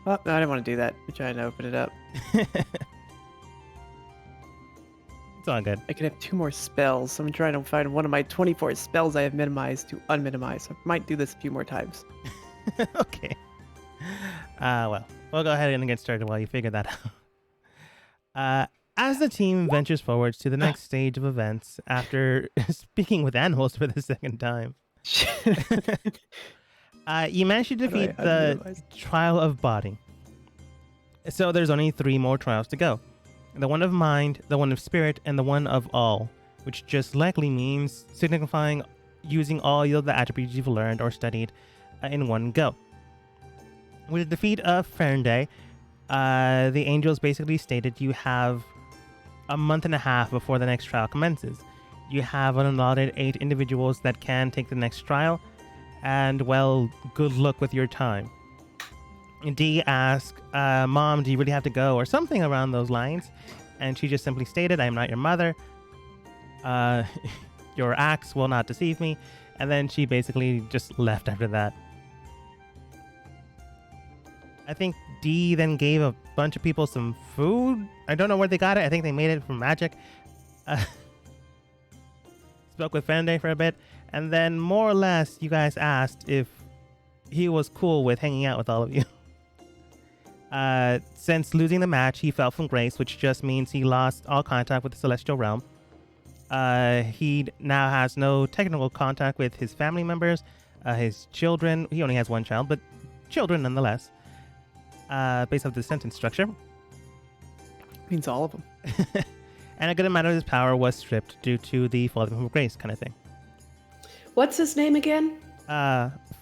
Oh, no, I didn't want to do that. We're trying to open it up. It's all good. I could have 2 more spells. I'm trying to find one of my 24 spells I have minimized to unminimize. I might do this a few more times. Okay. Well, we'll go ahead and get started while you figure that out. As the team ventures forwards to the next stage of events, after speaking with animals for the second time, you managed to defeat the trial of body. So there's only 3 more trials to go. The one of mind, the one of spirit, and the one of all, which just likely means signifying using all the attributes you've learned or studied in one go. With the defeat of Fernday, the angels basically stated you have a month and a half before the next trial commences. You have an allotted 8 individuals that can take the next trial, and well, good luck with your time. Dee asked, Mom, do you really have to go? Or something around those lines. And she just simply stated, I am not your mother. Your acts will not deceive me. And then she basically just left after that. I think Dee then gave a bunch of people some food. I don't know where they got it. I think they made it from magic. Spoke with Faraday for a bit. And then more or less, you guys asked if he was cool with hanging out with all of you. Since losing the match, he fell from grace, which just means he lost all contact with the celestial realm. He now has no technical contact with his family members, his children. He only has 1 child, but children nonetheless. Based off the sentence structure. Means all of them. And a good amount of his power was stripped due to the falling from grace kind of thing. What's his name again?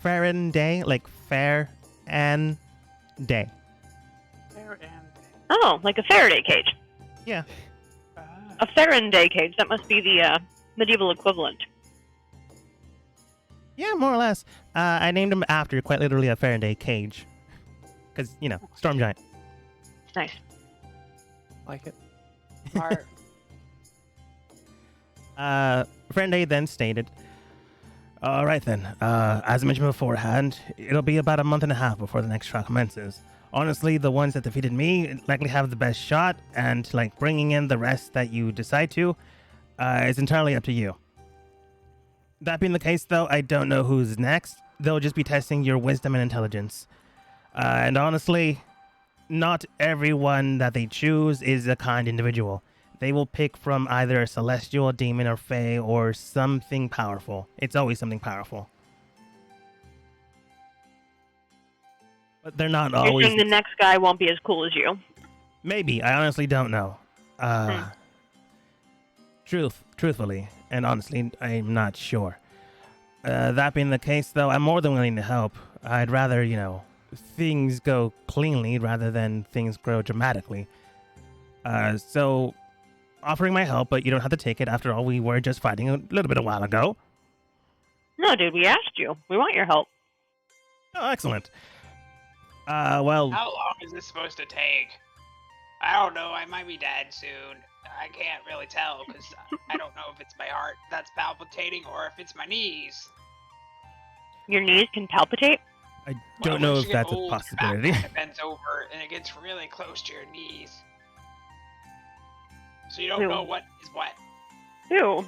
Faraday, like fair and day. Oh, like a Faraday cage. Yeah. A Faraday cage. That must be the medieval equivalent. Yeah, more or less. I named him after quite literally a Faraday cage. Because, storm giant. Nice. Like it. Faraday then stated, all right then, as I mentioned beforehand, it'll be about a month and a half before the next trial commences. Honestly, the ones that defeated me likely have the best shot, and bringing in the rest that you decide to is entirely up to you. That being the case, though, I don't know who's next. They'll just be testing your wisdom and intelligence. And honestly, not everyone that they choose is a kind individual. They will pick from either a celestial, a demon, or fae, or something powerful. It's always something powerful. But they're not You're always... saying the next guy won't be as cool as you? Maybe. I honestly don't know. Truthfully, and honestly, I'm not sure. That being the case, though, I'm more than willing to help. I'd rather, things go cleanly rather than things grow dramatically. So, offering my help, but you don't have to take it. After all, we were just fighting a little bit a while ago. No, dude, we asked you. We want your help. Oh, excellent. Well... How long is this supposed to take? I don't know, I might be dead soon. I can't really tell, because I don't know if it's my heart that's palpitating or if it's my knees. Your knees can palpitate? I don't know if that's a possibility. It bends over and it gets really close to your knees. So you don't know what is what. Ew.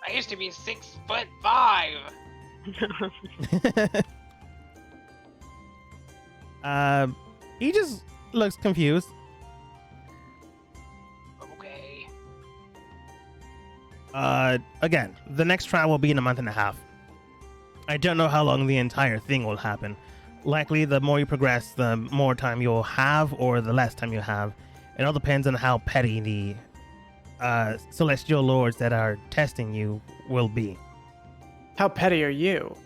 I used to be 6'5". He just looks confused. Okay. Again, the next trial will be in a month and a half. I don't know how long the entire thing will happen. Likely, the more you progress, the more time you'll have, or the less time you have. It all depends on how petty the celestial lords that are testing you will be. How petty are you?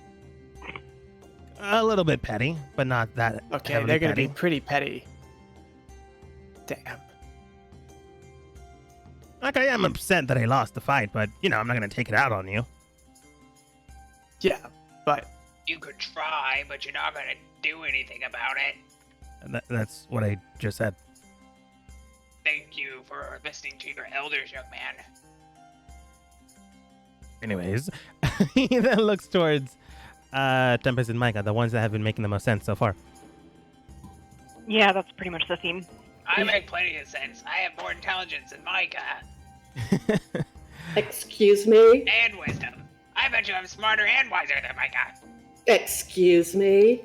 A little bit petty, but not that. Okay, they're going to be pretty petty. Damn. Like, I am upset that I lost the fight, but, I'm not going to take it out on you. Yeah, but... You could try, but you're not going to do anything about it. That's what I just said. Thank you for listening to your elders, young man. Anyways, he then looks towards Tempest and Micah, the ones that have been making the most sense so far. Yeah, that's pretty much the theme. I make plenty of sense. I have more intelligence than Micah. Excuse me? And wisdom. I bet you I'm smarter and wiser than Micah. Excuse me?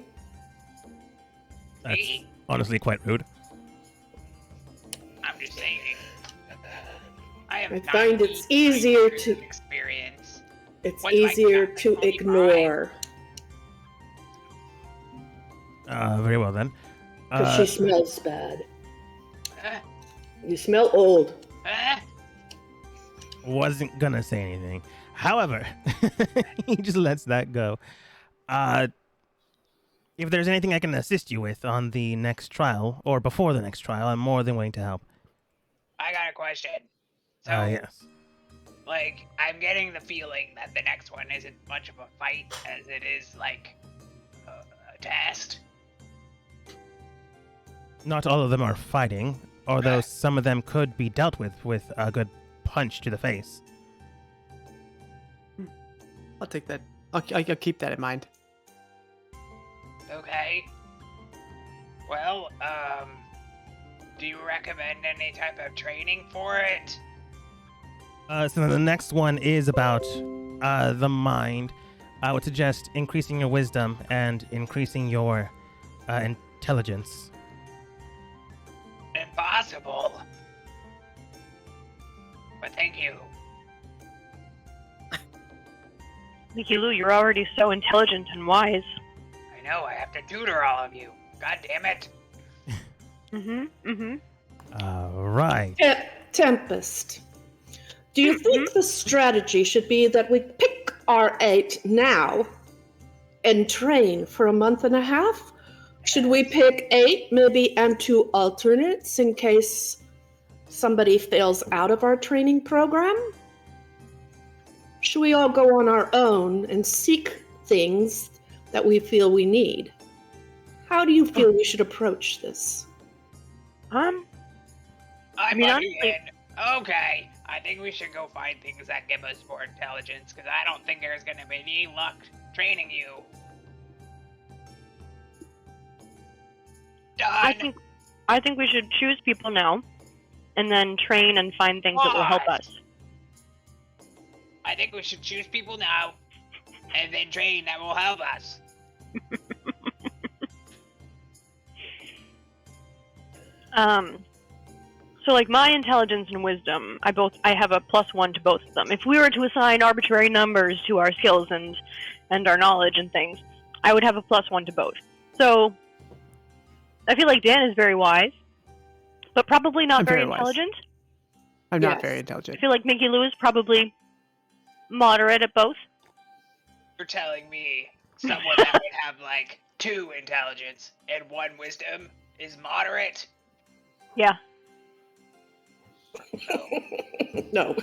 That's Me? honestly quite rude. I'm just saying. I have I find 90 it's easier years to- of experience. It's What's Micah easier got? to 25? ignore. Very well then. Because she smells bad. Uh, You smell old. Wasn't gonna say anything. However, he just lets that go. If there's anything I can assist you with on the next trial or before the next trial, I'm more than willing to help. I got a question. So, Yes. like, I'm getting the feeling that the next one isn't much of a fight as it is, like, a test. Not all of them are fighting, although some of them could be dealt with a good punch to the face. I'll take that. I'll keep that in mind. Okay. Well, do you recommend any type of training for it? So the next one is about the mind. I would suggest increasing your wisdom and increasing your intelligence. Impossible. But thank you. Mickey Lou, you're already so intelligent and wise. I know, I have to tutor all of you. God damn it. Right. Tempest, do you think the strategy should be that we pick our 8 now and train for a month and a half? Should we pick 8 maybe and 2 alternates in case somebody fails out of our training program? Should we all go on our own and seek things that we feel we need? How do you feel we should approach this? I'm mean, bugging honestly- in. Okay, I think we should go find things that give us more intelligence, because I don't think there's gonna be any luck training you. Done. I think we should choose people now, and then train and find things that will help What? us. I think we should choose people now, and then train that will help us. So like my intelligence and wisdom, I have a +1 to both of them. If we were to assign arbitrary numbers to our skills and our knowledge and things, I would have a +1 to both. So I feel like Dan is very wise, but probably not I'm very very wise. intelligent. I'm not Yes. very I intelligent. feel like Mickey Lou is probably moderate at both. You're telling me someone that would have like 2 intelligence and 1 wisdom is moderate? Yeah. No.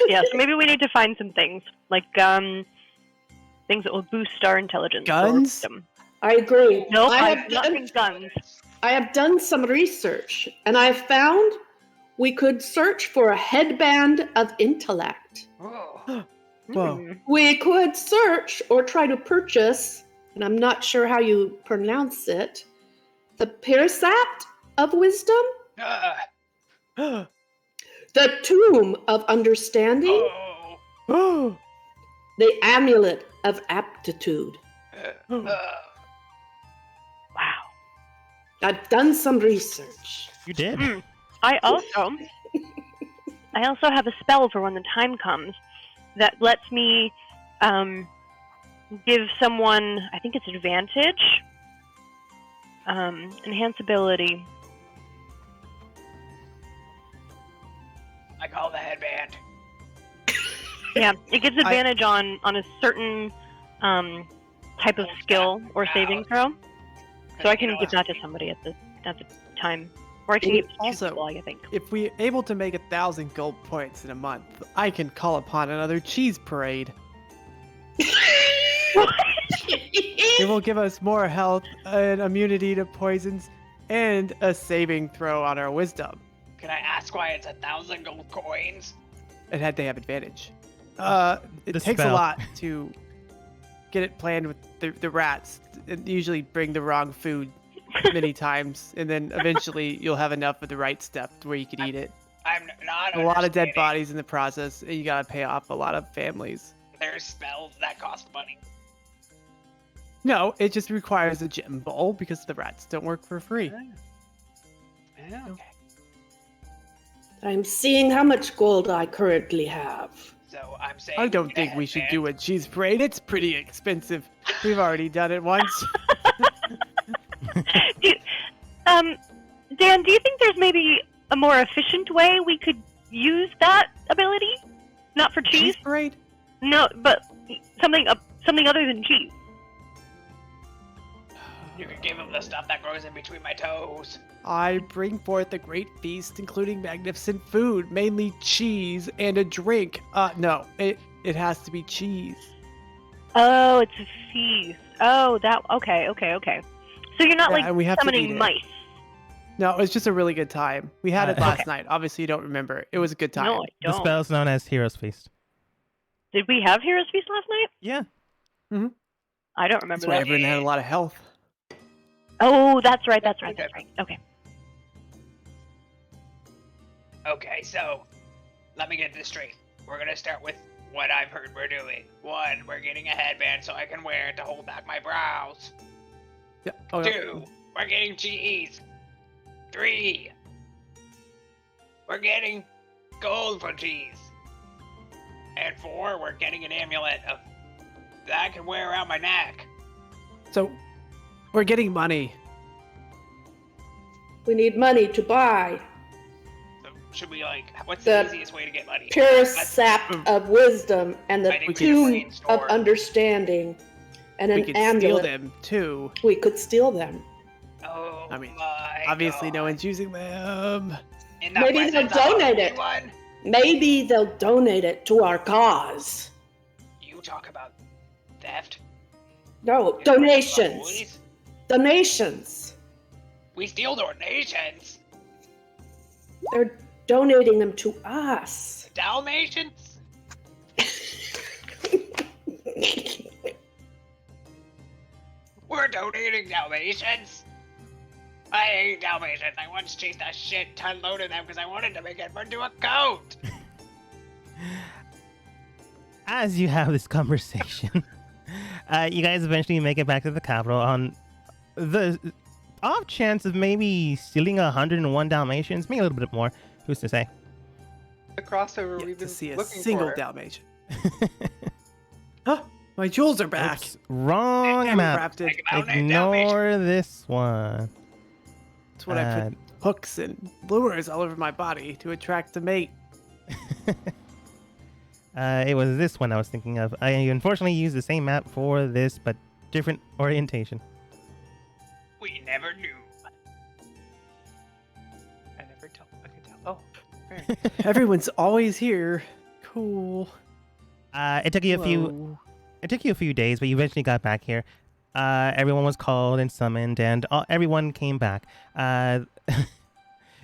Yeah, so maybe we need to find some things, like things that will boost our intelligence. or Guns? wisdom. I agree. Nope, I I've have not done, been guns. I have done some research, and I found we could search for a headband of intellect. Ooh. Whoa. Hmm. We could search or try to purchase, and I'm not sure how you pronounce it, the Pirsapt of Wisdom, Uh, the Tomb of Understanding, oh. Oh. the Amulet of Aptitude. Wow. I've done some research. You did. Mm. I also have a spell for when the time comes that lets me give someone, I think it's advantage, enhance ability. I call the headband. Yeah, it gives advantage on a certain type of skill or saving throw. So I can give that to somebody at the time, or I can give it to Also- people, I think. If we're able to make 1,000 gold points in a month, I can call upon another cheese parade. It will give us more health and immunity to poisons and a saving throw on our wisdom. Can I ask why it's 1,000 gold coins? It had to have advantage. It The takes a spell. lot to get it planned with the rats. It usually bring the wrong food. many times, and then eventually you'll have enough of the right stuff to where you can eat it. I'm not A lot of dead understanding. bodies in the process, and you gotta pay off a lot of families. There's spells that cost money. No, it just requires a gem bowl because the rats don't work for free. Yeah, okay. I'm seeing how much gold I currently have. So I'm saying. I don't think we should do a cheese parade. It's pretty expensive. We've already done it once. Dan, do you think there's maybe a more efficient way we could use that ability? Not for cheese? Cheese parade? No, but something other than cheese. You could give him the stuff that grows in between my toes. I bring forth a great feast, including magnificent food, mainly cheese and a drink. No, it has to be cheese. Oh, it's a feast. Oh, okay. So you're not Yeah, and we have to eat summoning it. mice. No, it was just a really good time. We had it last Okay. night. Obviously, you don't remember. It was a good time. No, I The don't. spell is known as Hero's Feast. Did we have Heroes Feast last night? Yeah. I don't remember That's why that. everyone had a lot of health. Oh, that's right. Okay. Okay, so let me get this straight. We're gonna start with what I've heard we're doing. 1, we're getting a headband so I can wear it to hold back my brows. Yeah. Oh, no. 2, we're getting cheese. 3, we're getting gold for cheese. And 4, we're getting an amulet that I can wear around my neck. So, we're getting money. We need money to buy So should we what's The the easiest way to get money? pure sap of wisdom and the I think we tomb can of store. understanding and We an could steal amulet. them too. We could steal them. Oh I mean, my Obviously, no God. one's using them. In the Maybe they'll presence of donate it. everyone, Maybe they'll donate it to our cause. You talk about theft. No, You donations. boys. Donations. We steal donations. They're donating them to us. Dalmatians? We're donating Dalmatians. I hate Dalmatians. I once chased a shit ton load of them because I wanted to make it into a coat. As you have this conversation, you guys eventually make it back to the capital on the off chance of maybe stealing 101 Dalmatians, maybe a little bit more. Who's to say? The crossover Yeah, we've to been see a looking single for. Dalmatian. Huh? My jewels are back. Oops, wrong I'm map. crafted. Think about it, Dalmatian. Ignore this one. That's what I put hooks and lures all over my body to attract a mate. It was this one I was thinking of. I unfortunately used the same map for this, but different orientation. We never knew. I never tell. I can tell. Oh, fair. Everyone's always here. Cool. It took you a few. Whoa. It took you a few days, but you eventually got back here. Everyone was called and summoned, and everyone came back.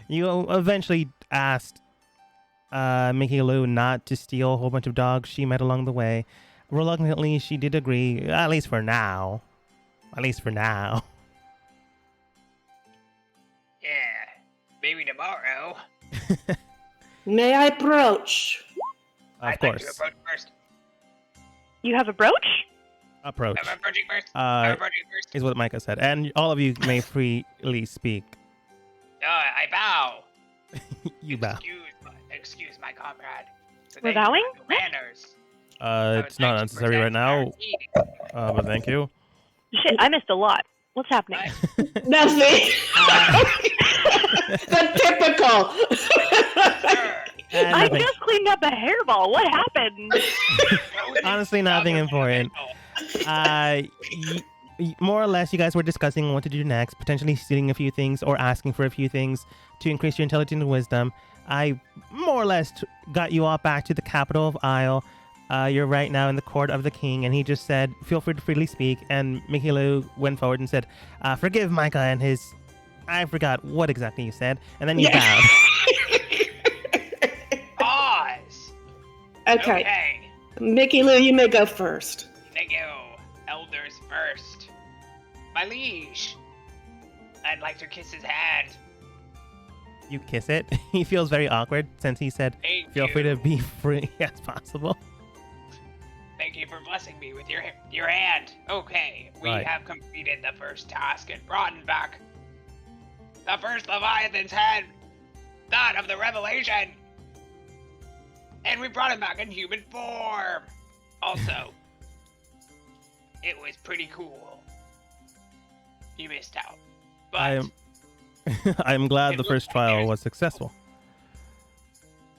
You eventually asked Mickey Lou not to steal a whole bunch of dogs she met along the way. Reluctantly, she did agree, at least for now. At least for now. Yeah, maybe tomorrow. May I approach? Of I'd like to course. approach first. You have a brooch? Approach. I'm approaching first. I'm Uh, approaching first. is what Micah said. And all of you may freely speak. I bow. You bow. Excuse my comrade. So We're thank you bowing? for the manners. I would It's not like to necessary right present our now, tea. but thank you. Shit, I missed a lot. What's happening? Nothing. The typical. Sir, I Nothing. just cleaned up a hairball. What happened? Honestly, nothing important. More or less, you guys were discussing what to do next, potentially stealing a few things or asking for a few things to increase your intelligence and wisdom. I more or less got you all back to the capital of Isle. You're right now in the court of the king, and he just said, feel free to freely speak. And Mickey Lou went forward and said, forgive Micah and his... I forgot what exactly you said. And then you bowed. Pause. Okay. Mickey Lou, you may go first. Thank you. Elders first. My liege. I'd like to kiss his hand. You kiss it. He feels very awkward since he said, Thank feel you. free to be free as possible. Thank you for blessing me with your hand. Okay, we Right. have completed the first task and brought back the first Leviathan's head, that of the Revelation. And we brought him back in human form. Also, it was pretty cool. You missed out. But I'm glad It the looks first like trial there's- was successful.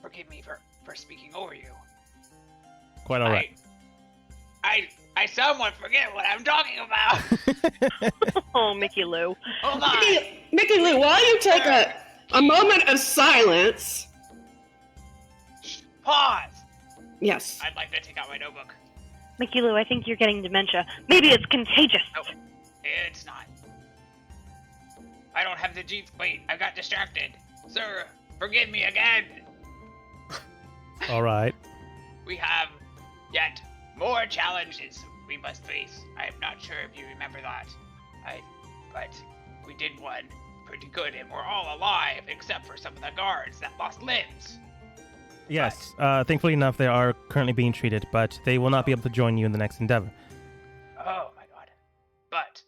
forgive me for speaking over you. Quite all right. I somewhat forget what I'm talking about. Oh, Mickey Lou. Hold on. Mickey Lou, while you take a moment of silence. Pause. Yes. I'd like to take out my notebook. Mickey Lou, I think you're getting dementia. Maybe it's contagious. Oh, it's not. I don't have the jeans. Wait, I got distracted. Sir, forgive me again. All right. We have yet more challenges we must face. I'm not sure if you remember that. But we did one pretty good, and we're all alive except for some of the guards that lost limbs. Yes. Thankfully enough, they are currently being treated, but they will not be able to join you in the next endeavor. Oh my god. But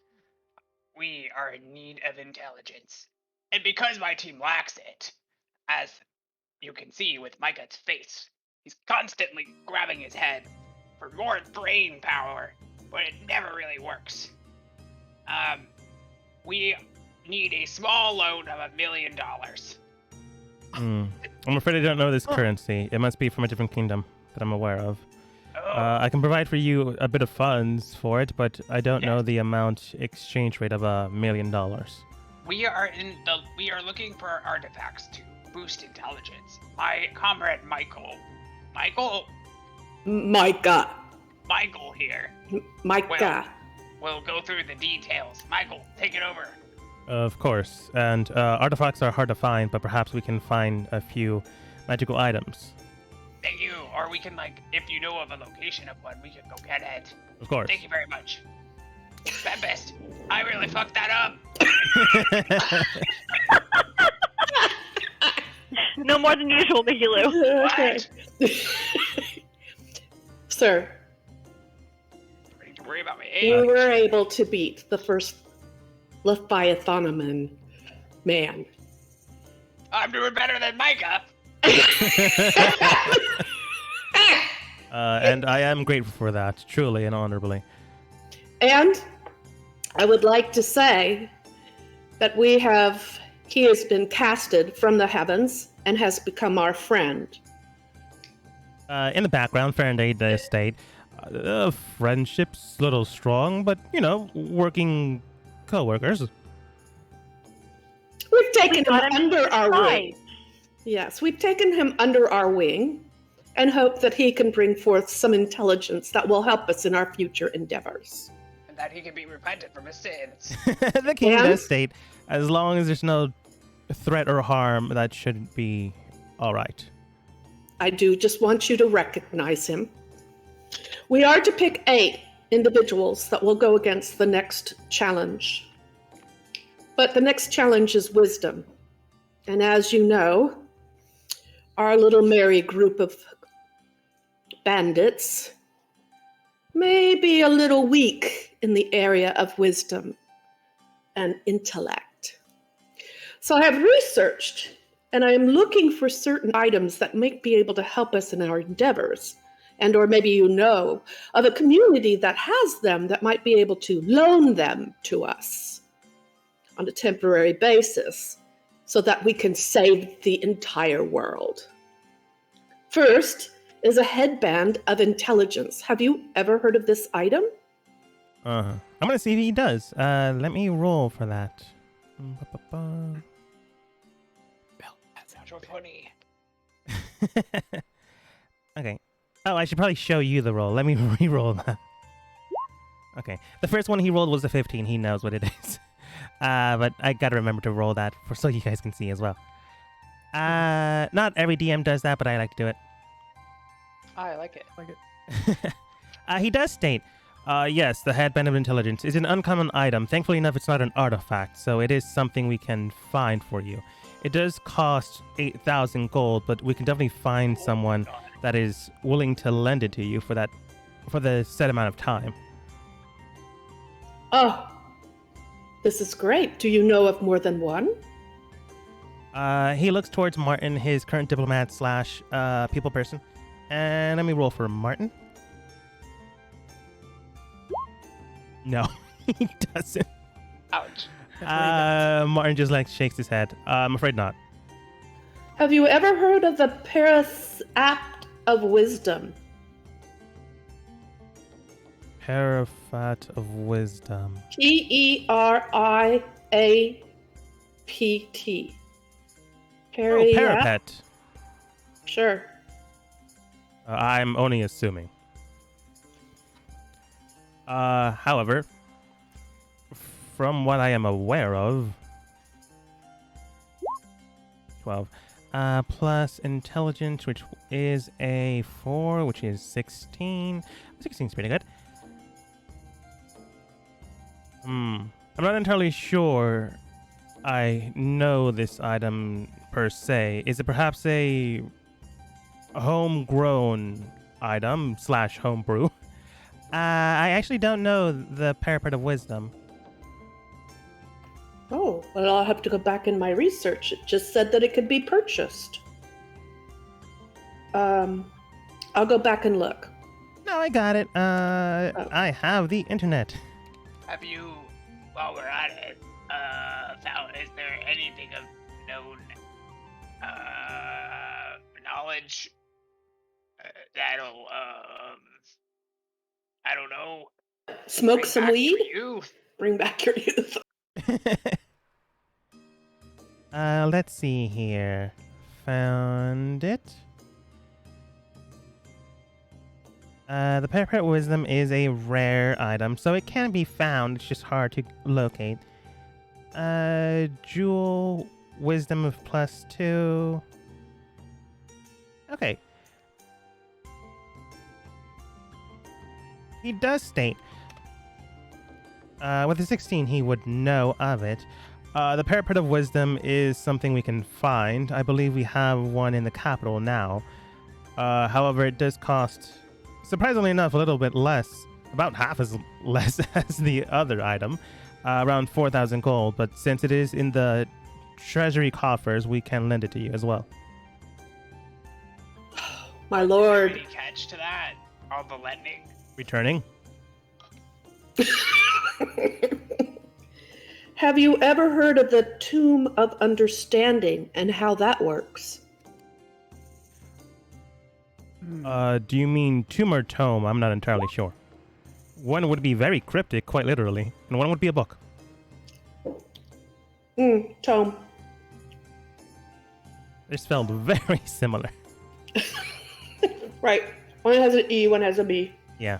we are in need of intelligence. And because my team lacks it, as you can see with Micah's face, he's constantly grabbing his head for more brain power, but it never really works. We need a small loan of $1 million. Hmm. I'm afraid I don't know this currency. It must be from a different kingdom that I'm aware of. Oh, I can provide for you a bit of funds for it, but I don't know Yes. the amount exchange rate of $1 million. we are looking for artifacts to boost intelligence. My comrade Michael Micah. here Micah. will go through the details. Michael, take it over. Of course. And artifacts are hard to find, but perhaps we can find a few magical items. Thank you. Or we can, if you know of a location of one, we can go get it. Of course. Thank you very much. Tempest, I really fucked that up. No more than usual, Mickey Lou. Okay. Sir, I need to worry about my you age. were able to beat the first Leviathanaman man. I'm doing better than Micah. And I am grateful for that, truly and honorably. And I would like to say that he has been casted from the heavens and has become our friend. In the background, Faraday does state, friendship's a little strong, but, working co-workers. We've taken him got him under our wing. Right. Yes, we've taken him under our wing and hope that he can bring forth some intelligence that will help us in our future endeavors. And that he can be repentant from his sins. The king And- does state, as long as there's no threat or harm, that should be all right. I do just want you to recognize him. We are to pick 8 individuals that will go against the next challenge. But the next challenge is wisdom. And as you know, our little merry group of bandits may be a little weak in the area of wisdom and intellect. So I have researched and I am looking for certain items that might be able to help us in our endeavors. And or maybe you know of a community that has them that might be able to loan them to us on a temporary basis so that we can save the entire world. First is a headband of intelligence. Have you ever heard of this item? I'm gonna see if he does. Let me roll for that. Ba-ba-ba. Natural 20. Okay. Oh, I should probably show you the roll. Let me re-roll that. Okay. The first one he rolled was a 15. He knows what it is. But I gotta remember to roll that so you guys can see as well. Not every DM does that, but I like to do it. I like it. Like it. He does state, Yes, the headband of intelligence is an uncommon item. Thankfully enough, it's not an artifact, so it is something we can find for you. It does cost 8,000 gold, but we can definitely find someone that is willing to lend it to you for the set amount of time. Oh, this is great. Do you know of more than one? He looks towards Martin, his current diplomat slash people person. And let me roll for Martin. No, he doesn't. Ouch. Martin just shakes his head. I'm afraid not. Have you ever heard of the Paris Act of Wisdom? Parafat of Wisdom. Periapt. Oh, parapet. Sure. I'm only assuming. However, from what I am aware of, 12, plus intelligence, which is a 4, which is 16. 16 is pretty good. I'm not entirely sure I know this item per se. Is it perhaps a homegrown item / homebrew? I actually don't know the Parapet of Wisdom. Oh, well, I'll have to go back in my research. It just said that it could be purchased. I'll go back and look. No, I got it. I have the internet. Have you, while we're at it, is there anything of known knowledge that'll, I don't know, Smoke bring some back weed? your youth? Bring back your youth. Let's see here. Found it. The Parapet Wisdom is a rare item, so it can be found. It's just hard to locate. Jewel Wisdom of +2. Okay. He does state, with a 16, he would know of it. The Parapet of Wisdom is something we can find. I believe we have one in the capital now. However, it does cost, surprisingly enough, a little bit less, about half as less as the other item, around 4,000 gold. But since it is in the treasury coffers, we can lend it to you as well. My lord. Any catch to that? All the lending? Returning. Have you ever heard of the Tomb of Understanding and how that works? Do you mean tomb or tome? I'm not entirely sure. One would be very cryptic, quite literally, and one would be a book. Tome. They're spelled very similar. Right. One has an E, one has a B. Yeah.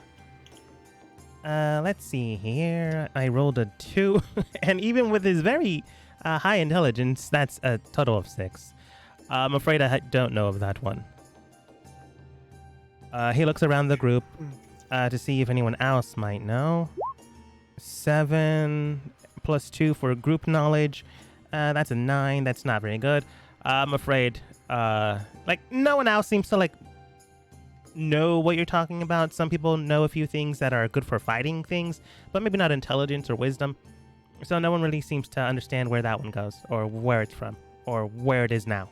Let's see here. I rolled a 2, and even with his very high intelligence, that's a total of 6. I'm afraid I don't know of that one. He looks around the group to see if anyone else might know. 7 plus 2 for group knowledge. That's a 9. That's not very good. I'm afraid, no one else seems to, know what you're talking about. Some people know a few things that are good for fighting things, but maybe not intelligence or wisdom. So no one really seems to understand where that one goes, or where it's from, or where it is now.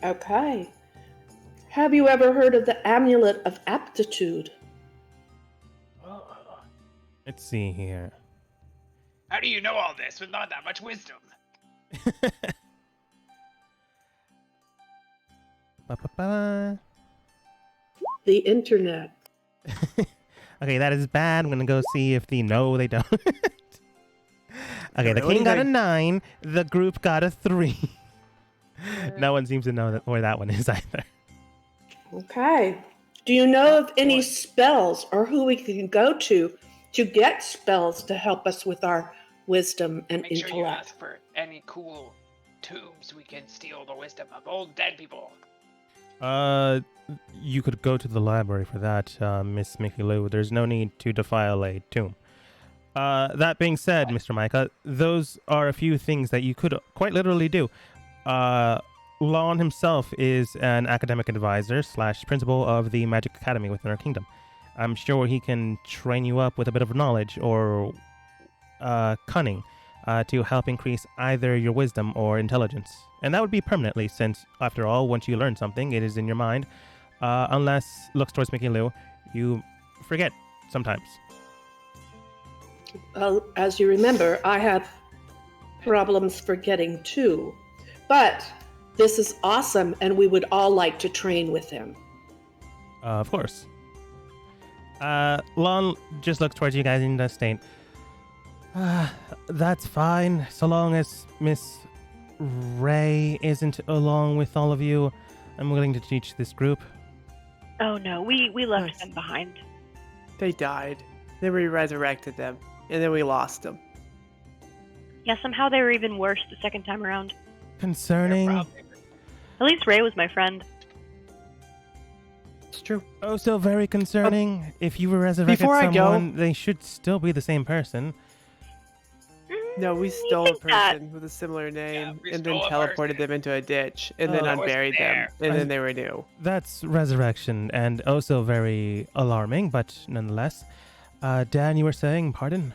Okay. Have you ever heard of the Amulet of Aptitude? Let's see here. How do you know all this with not that much wisdom? Ba-ba-ba. The internet. Okay, that is bad. I'm gonna go see if no, they don't. Okay, the Really? king got a 9. The group got a 3. No one seems to know where that one is either. Okay. Do you know of any spells or who we can go to get spells to help us with our wisdom and Make sure you intellect? ask for any cool tubes we can steal the wisdom of old dead people. You could go to the library for that, Miss Mickey Lou. There's no need to defile a tomb. That being said, Mr. Micah, those are a few things that you could quite literally do. Lon himself is an academic advisor / principal of the Magic Academy within our kingdom. I'm sure he can train you up with a bit of knowledge or cunning to help increase either your wisdom or intelligence. And that would be permanently, since, after all, once you learn something, it is in your mind. Unless, looks towards Mickey Lou, you forget sometimes. Well, as you remember, I have problems forgetting too. But this is awesome, and we would all like to train with him. Of course. Lon just looks towards you guys in the state. That's fine, so long as Miss Ray isn't along with all of you. I'm willing to teach this group. Oh no, we left Nice. them behind. They died. Then we resurrected them, and then we lost them. Yeah, somehow they were even worse the second time around. Concerning. At least Ray was my friend. It's true. Oh, so very concerning. If you were resurrected Before I go- someone, they should still be the same person. No, we Mm, stole a think that- person with a similar name we and then stole a teleported person. them into a ditch and then Oh. I wasn't unburied them, there. and then they were new. That's resurrection, and also very alarming, but nonetheless. Dan, you were saying, pardon?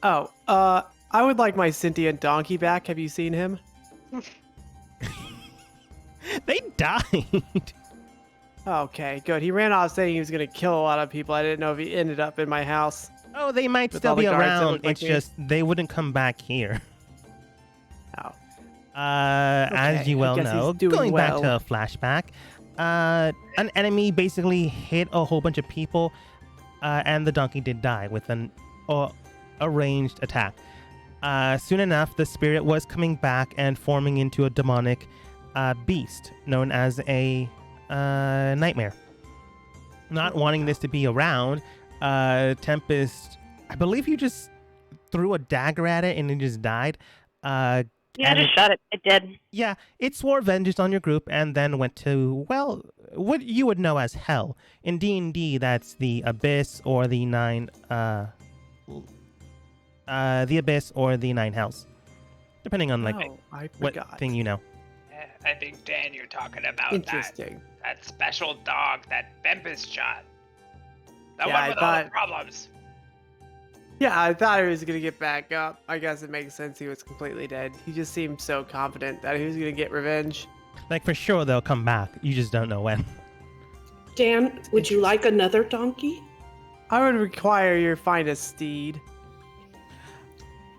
Oh, I would like my sentient donkey back. Have you seen him? They died. Okay, good. He ran off saying he was gonna kill a lot of people. I didn't know if he ended up in my house. Oh, they might With still all the be guards that around. look like It's me? just they wouldn't come back here. Oh. As you I well guess he's know, doing going back well. to a flashback, an enemy basically hit a whole bunch of people, and the donkey did die with an arranged attack. Soon enough, the spirit was coming back and forming into a demonic beast known as a nightmare. Not wanting this to be around, Tempest, I believe you just threw a dagger at it and it just died. Yeah, I And just shot it. It did. Yeah, it swore vengeance on your group and then went to, well, what you would know as hell. In D&D, that's the abyss or the nine hells, depending on like Oh, I what forgot. thing you know. I think, Dan, you're talking about Interesting. that special dog that Bempus shot. That Yeah, one I with all the thought- problems. Yeah, I thought he was gonna get back up. I guess it makes sense he was completely dead. He just seemed so confident that he was gonna get revenge. Like for sure they'll come back. You just don't know when. Dan, would you like another donkey? I would require your finest steed.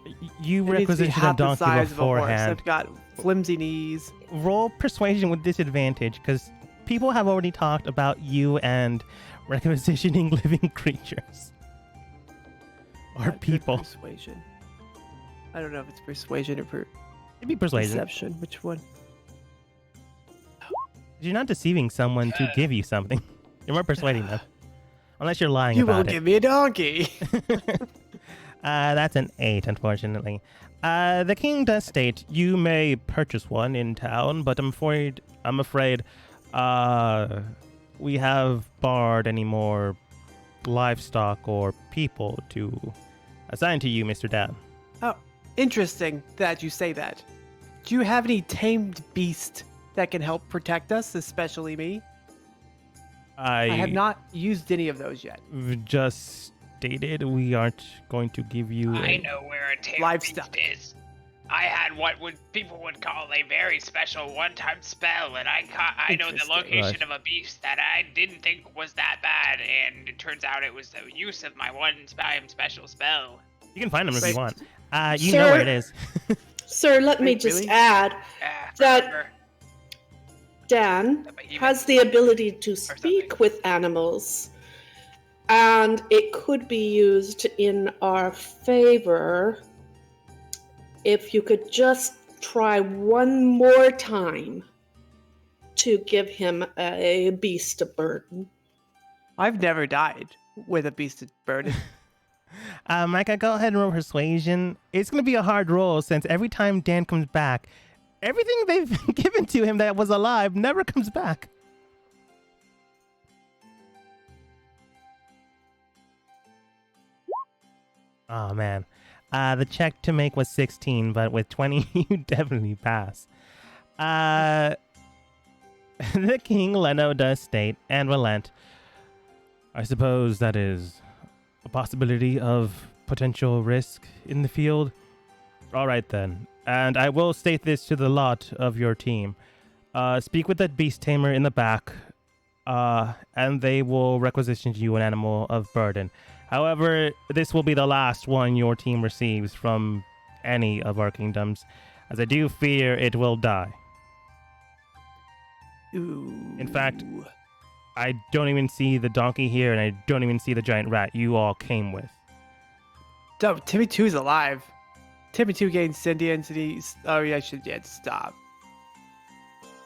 You It needs to be requisitioned a half the donkey size of a horse. beforehand. I've got flimsy knees. Roll persuasion with disadvantage because people have already talked about you and requisitioning living creatures or Good people. Persuasion. I don't know if it's persuasion or It'd be persuasion. perception. Which one? You're not deceiving someone to give you something. You're more persuading them. Unless you're lying You about won't it. give me a donkey. That's an 8, unfortunately. The king does state you may purchase one in town, but I'm afraid, we have barred any more livestock or people to assign to you, Mr. Dan. Interesting that you say that. Do you have any tamed beast that can help protect us, especially me? I have not used any of those yet. just stated we aren't going to give you. I know where a tail Livestock. beast is. I had what people would call a very special one-time spell, and I know the Interesting. location of a beast that I didn't think was that bad, and it turns out it was the use of my one-time special spell. You can find them if Wait. you want. You Sir? know where it is. Sir, let me Wait, just really? add, That- Forever. Dan But even- has the ability to speak something. with animals, and it could be used in our favor if you could just try one more time to give him a beast of burden. I've never died with a beast of burden. Micah, go ahead and roll persuasion. It's going to be a hard roll since every time Dan comes back, Everything they've given to him that was alive never comes back. Oh, man. The check to make was 16, but with 20, you definitely pass. The King Leno does state and relent. I suppose that is a possibility of potential risk in the field. All right, then. And I will state this to the lot of your team. Speak with that beast tamer in the back, and they will requisition you an animal of burden. However, this will be the last one your team receives from any of our kingdoms, as I do fear it will die. Ooh. In fact, I don't even see the donkey here, and I don't even see the giant rat you all came with. Timmy 2's alive. Timmy 2 gains sentience and he's... Oh, yeah, I should stop.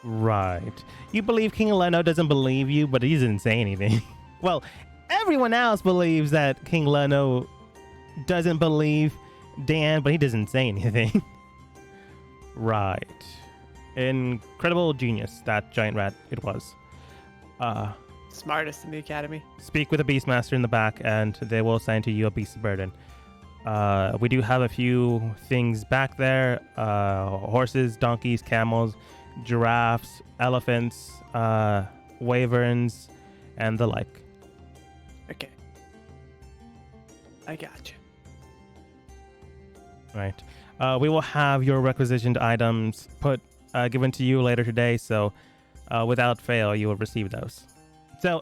Right. You believe King Leno doesn't believe you, but he doesn't say anything. Well, everyone else believes that King Leno doesn't believe Dan, but he doesn't say anything. Right. Incredible genius, that giant rat it was. Smartest in the academy. Speak with a Beastmaster in the back, and they will assign to you a beast of burden. We do have a few things back there. Horses, donkeys, camels, giraffes, elephants, wyverns, and the like. Okay. I got you. Right. We will have your requisitioned items given to you later today, so without fail, you will receive those. So,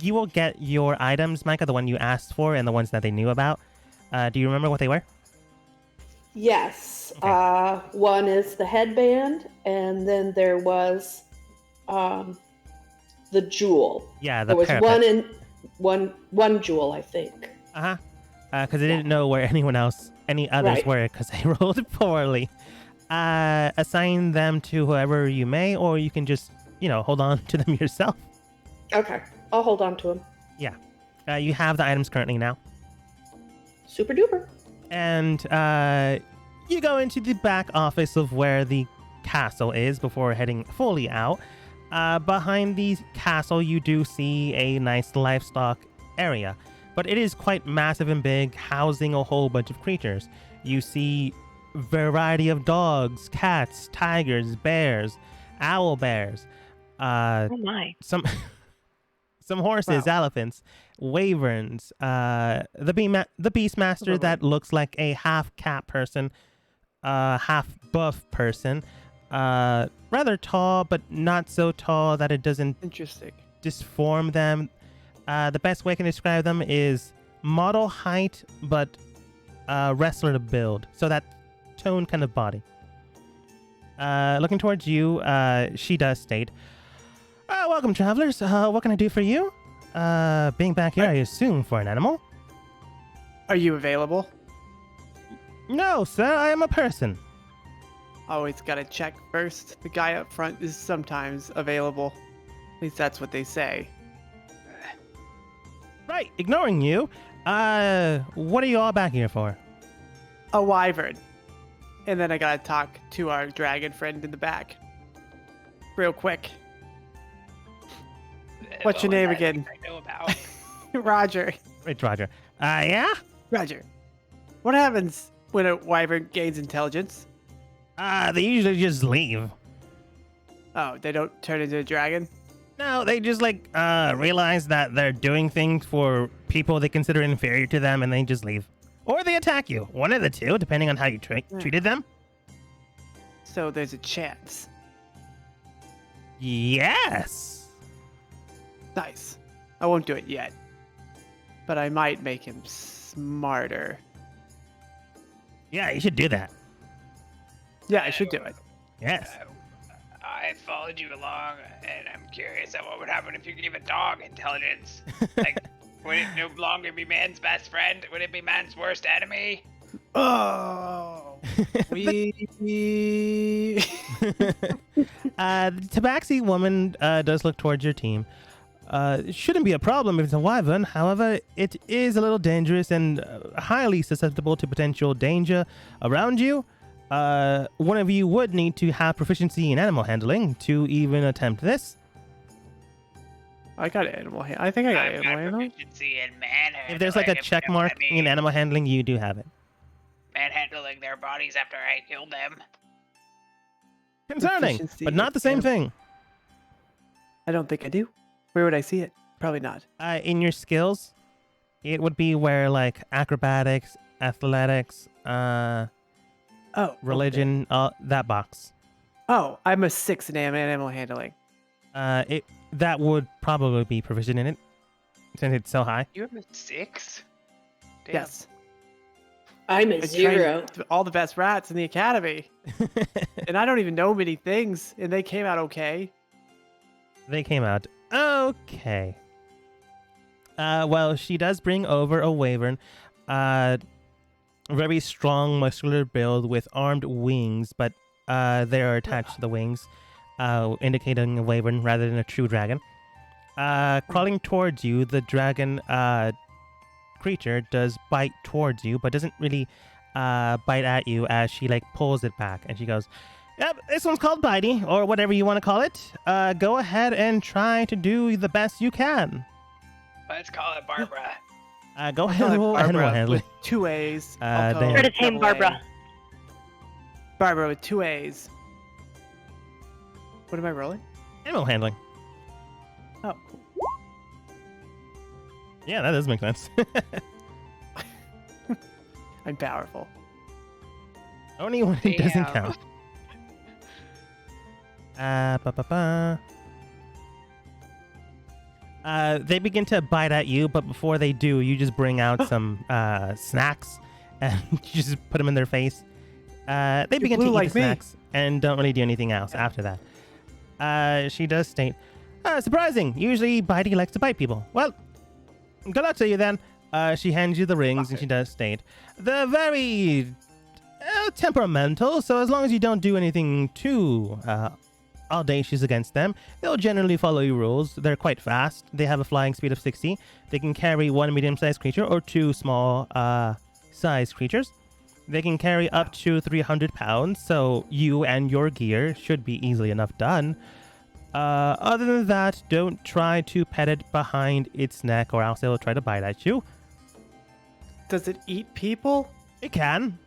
you will get your items, Micah, the one you asked for and the ones that they knew about. Do you remember what they were? Yes. Okay. One is the headband, and then there was the jewel. Yeah, there was parapet. one jewel, I think. Uh-huh. Because they didn't know where any others were, because they rolled poorly. Assign them to whoever you may, or you can just, hold on to them yourself. Okay, I'll hold on to him. Yeah. You have the items currently now. Super duper. And you go into the back office of where the castle is before heading fully out. Behind the castle, you do see a nice livestock area, but it is quite massive and big, housing a whole bunch of creatures. You see variety of dogs, cats, tigers, bears, owl bears. Oh my. Some horses, elephants, wyverns, the Beastmaster that looks like a half cat person, half buff person, rather tall but not so tall that it doesn't disform them. The best way I can describe them is model height but wrestler build, so that toned kind of body. Looking towards you, she does state, welcome, travelers. What can I do for you? Being back here, I assume for an animal. Are you available? No, sir, I am a person. Always gotta check first. The guy up front is sometimes available. At least that's what they say. Right, ignoring you. What are you all back here for? A wyvern. And then I gotta talk to our dragon friend in the back. Real quick. What's your name again? I know about. Roger. Right, Roger. Yeah? Roger. What happens when a wyvern gains intelligence? They usually just leave. Oh, they don't turn into a dragon? No, they just, realize that they're doing things for people they consider inferior to them, and they just leave. Or they attack you. One of the two, depending on how you treated them. So there's a chance. Yes. Nice. I won't do it yet. But I might make him smarter. Yeah, you should do that. Yeah, I should do it. Yes. I followed you along, and I'm curious at what would happen if you gave a dog intelligence. Would it no longer be man's best friend? Would it be man's worst enemy? Oh. The Tabaxi woman does look towards your team. It shouldn't be a problem if it's a wyvern. However, it is a little dangerous and highly susceptible to potential danger around you. one of you would need to have proficiency in animal handling to even attempt this. I got animal I think I got I've animal got handling. proficiency in manhandling. If there's like a if you check know what mark I mean. in animal handling, you do have it. Manhandling their bodies after I killed them. Concerning, Proficiency but not the same in- thing. I don't think I do. Where would I see it? Probably not. In your skills, it would be where like acrobatics, athletics, Oh, over religion, that box. there. Oh, I'm a 6 in animal handling. That would probably be proficient in it, since it's so high. You have a 6? Damn. Yes. I'm a I trained 0. all the best rats in the academy, and I don't even know many things, and they came out okay. They came out okay. Well, she does bring over a wyvern, very strong, muscular build with armed wings, but they are attached to the wings, indicating a wyvern rather than a true dragon. Crawling towards you, the dragon creature does bite towards you, but doesn't really bite at you as she like pulls it back, and she goes, "Yep, this one's called bitey, or whatever you want to call it. Go ahead and try to do the best you can. Let's call it Barbara. Go I'll ahead call it and roll animal Barbara handling. with 2 A's. Uh, I'll call damn. it Try to tame double A. Barbara. Barbara with 2 A's. What am I rolling? Animal handling. Oh, cool. Yeah, that does make sense. I'm powerful. Only when it doesn't Damn. count. Ba-ba-ba. They begin to bite at you, but before they do, you just bring out some snacks and you just put them in their face. They begin to blue eat like the me. snacks and don't really do anything else after that. She does state, surprising. Usually Bitey likes to bite people. Well, good luck to you then. She hands you the rings and she does state, they're very temperamental, so as long as you don't do anything too audacious against them, they'll generally follow your rules. They're quite fast. They have a flying speed of 60. They can carry 1 medium-sized creature or 2 small sized creatures. They can carry up to 300 pounds, so you and your gear should be easily enough done. Other than that, don't try to pet it behind its neck or else it will try to bite at you. Does it eat people? It can.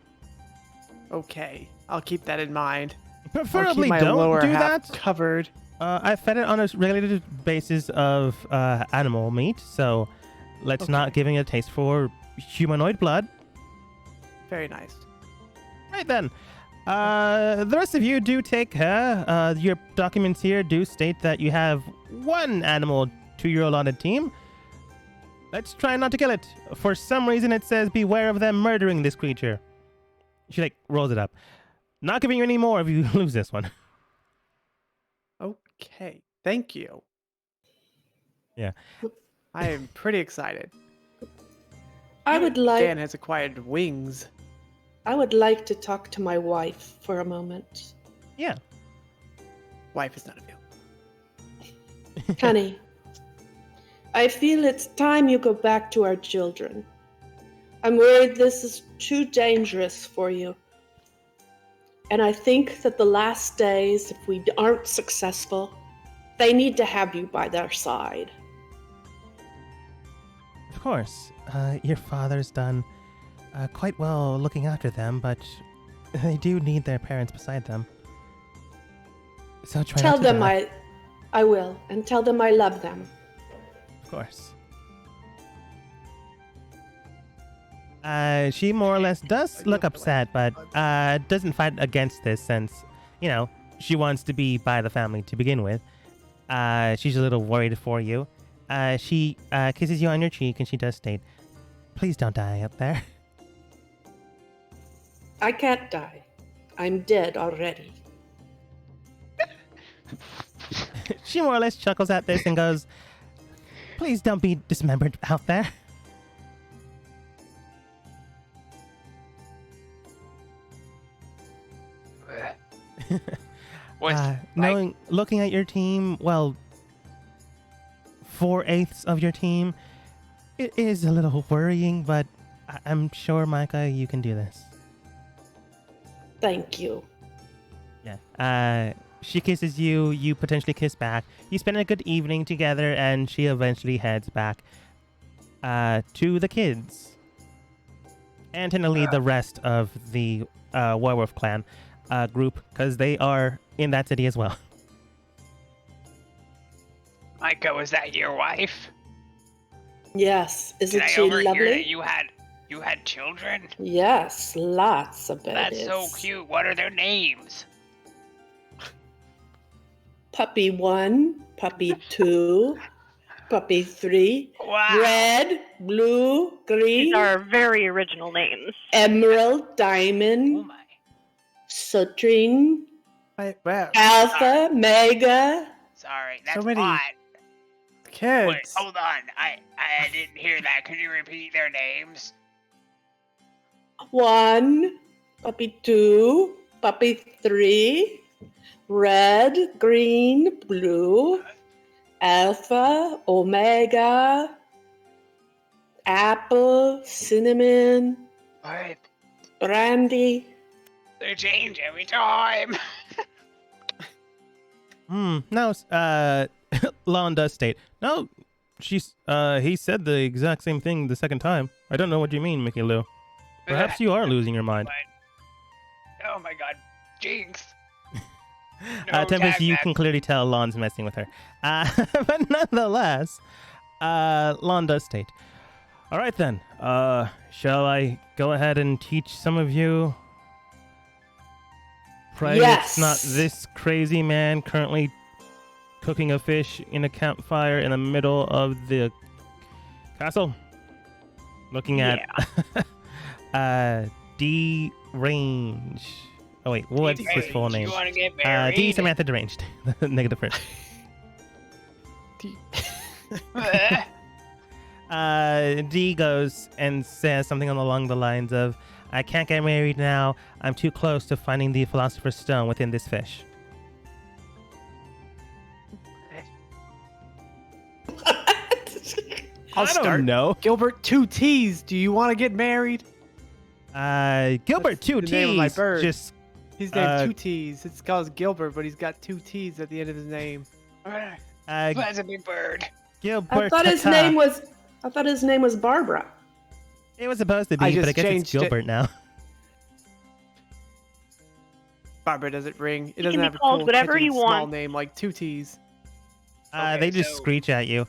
Okay, I'll keep that in mind. I'll Preferably keep my don't lower do half that. covered. I fed it on a regulated basis of animal meat, so let's not giving it a taste for humanoid blood. Very nice. Right then. The rest of you do take care. Your documents here do state that you have 1 animal to your allotted team. Let's try not to kill it. For some reason, it says beware of them murdering this creature. She like rolls it up. Not giving you any more if you lose this one. Okay, thank you. Yeah. I am pretty excited. I would like Dan has acquired wings. I would like to talk to my wife for a moment. Yeah. Wife is not available. Honey, I feel it's time you go back to our children. I'm worried this is too dangerous for you. And I think that the last days, if we aren't successful, they need to have you by their side. Of course. Your father's done quite well looking after them, but they do need their parents beside them. So try Tell not to them die. I will, and tell them I love them. Of course. She more or less does look upset, but doesn't fight against this since, you know, she wants to be by the family to begin with. She's a little worried for you. She kisses you on your cheek and she does state, please don't die up there. I can't die. I'm dead already. She more or less chuckles at this and goes, please don't be dismembered out there. Looking at your team, well, 4/8 of your team, it is a little worrying, but I'm sure, Micah, you can do this. Thank you. Yeah. She kisses you. You potentially kiss back. You spend a good evening together, and she eventually heads back to the kids. And to lead the rest of the werewolf clan group, because they are in that city as well. Micah, was that your wife? Yes. Isn't Did I she overhear lovely? that you had children? Yes, lots of That's babies. so cute. What are their names? Puppy 1, puppy 2, puppy 3, Wow. red, blue, green, These are very original names. emerald, Oh diamond, my. citrine, Wow. alpha, mega. Sorry, that's many odd. Kids. Wait, hold on. I didn't hear that. Could you repeat their names? 1, puppy 2, puppy 3, red, green, blue, alpha, omega, apple, cinnamon, What? brandy. They change every time. No, Lon does state. No, he said the exact same thing the second time. I don't know what you mean, Mickey Lou. Perhaps you are losing your mind. Oh my god. Jinx. No, Tempest, you Jack, can clearly tell Lon's messing with her. But nonetheless, Lon does state. All right then, shall I go ahead and teach some of you? Pray Yes. it's not this crazy man currently cooking a fish in a campfire in the middle of the castle. Looking at D Range. Oh wait, what's his full name? You want to get married? D Samantha Deranged. Negative first. D goes and says something along the lines of, I can't get married now. I'm too close to finding the Philosopher's Stone within this fish. I'll start. know. Gilbert, 2 T's. Do you want to get married? Gilbert, That's 2 the name of my T's. bird. Just His name's 2 T's. It's called Gilbert, but he's got 2 T's at the end of his name. Pleasant bird. Gilbert. I thought his name was Barbara. It was supposed to I be, but I just guess it's changed it. Gilbert now. Barbara doesn't ring. It You doesn't can be have a called cool, whatever catchy, you small want. name like 2 T's. Okay, They just so- screech at you.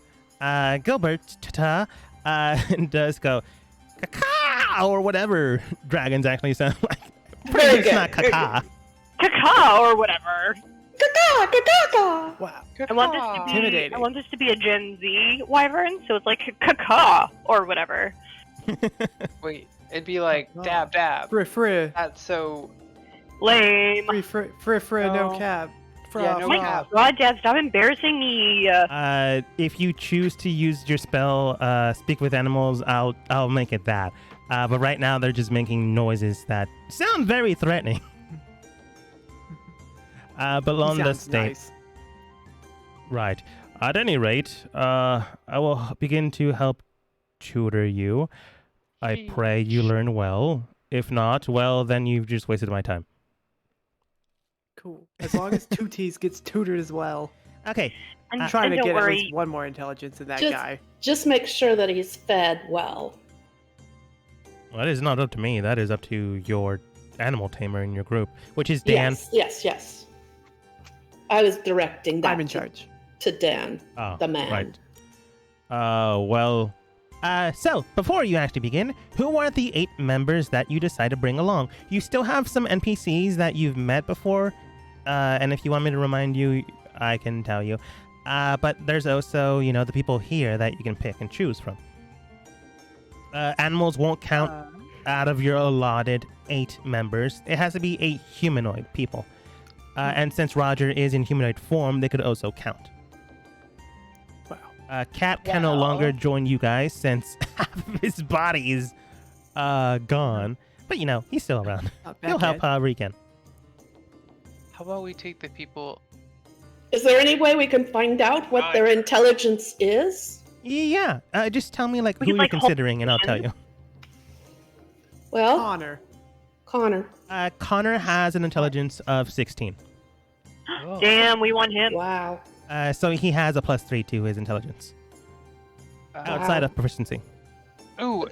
Gilbert does go, caca, or whatever dragons actually sound like. Very It's good. not caca. Caca or whatever. Caca, caca. Wow. I want this to be. Intimidating. I want this to be a Gen Z wyvern, so it's like caca or whatever. Wait, it'd be like Oh. dab dab. Free, That's so. Lame. no No. cab. Yeah, no Oh my cap. god, Dad, stop embarrassing me. If you choose to use your spell, speak with animals, I'll make it that. But right now they're just making noises that sound very threatening. But on the Sounds state, nice. right. At any rate, I will begin to help tutor you. I pray you learn well. If not, well, then you've just wasted my time. Cool. As long as 2 T's gets tutored as well. Okay. And, I'm trying and to don't get at worry. least one more intelligence in that Just- guy. Just make sure that he's fed well. Well, that is not up to me. That is up to your animal tamer in your group, which is Dan. Yes. I was directing that I'm in charge. to Dan, Oh, the man. right. So, before you actually begin, who are the 8 members that you decide to bring along? You still have some NPCs that you've met before, and if you want me to remind you, I can tell you. But there's also, the people here that you can pick and choose from. Animals won't count out of your allotted 8 members. It has to be 8 humanoid people. And since Roger is in humanoid form, they could also count. Wow. Cat can no longer join you guys since half of his body is gone. But he's still around. Not bad, He'll help Cat. however he can. How about we take the people? Is there any way we can find out what their intelligence is? Yeah, just tell me We who could, you're like, hold considering and I'll tell you. Well, Connor. Connor. Connor has an intelligence of 16. Damn, we want him. Wow. So he has a +3 to his intelligence. Outside of proficiency. Ooh,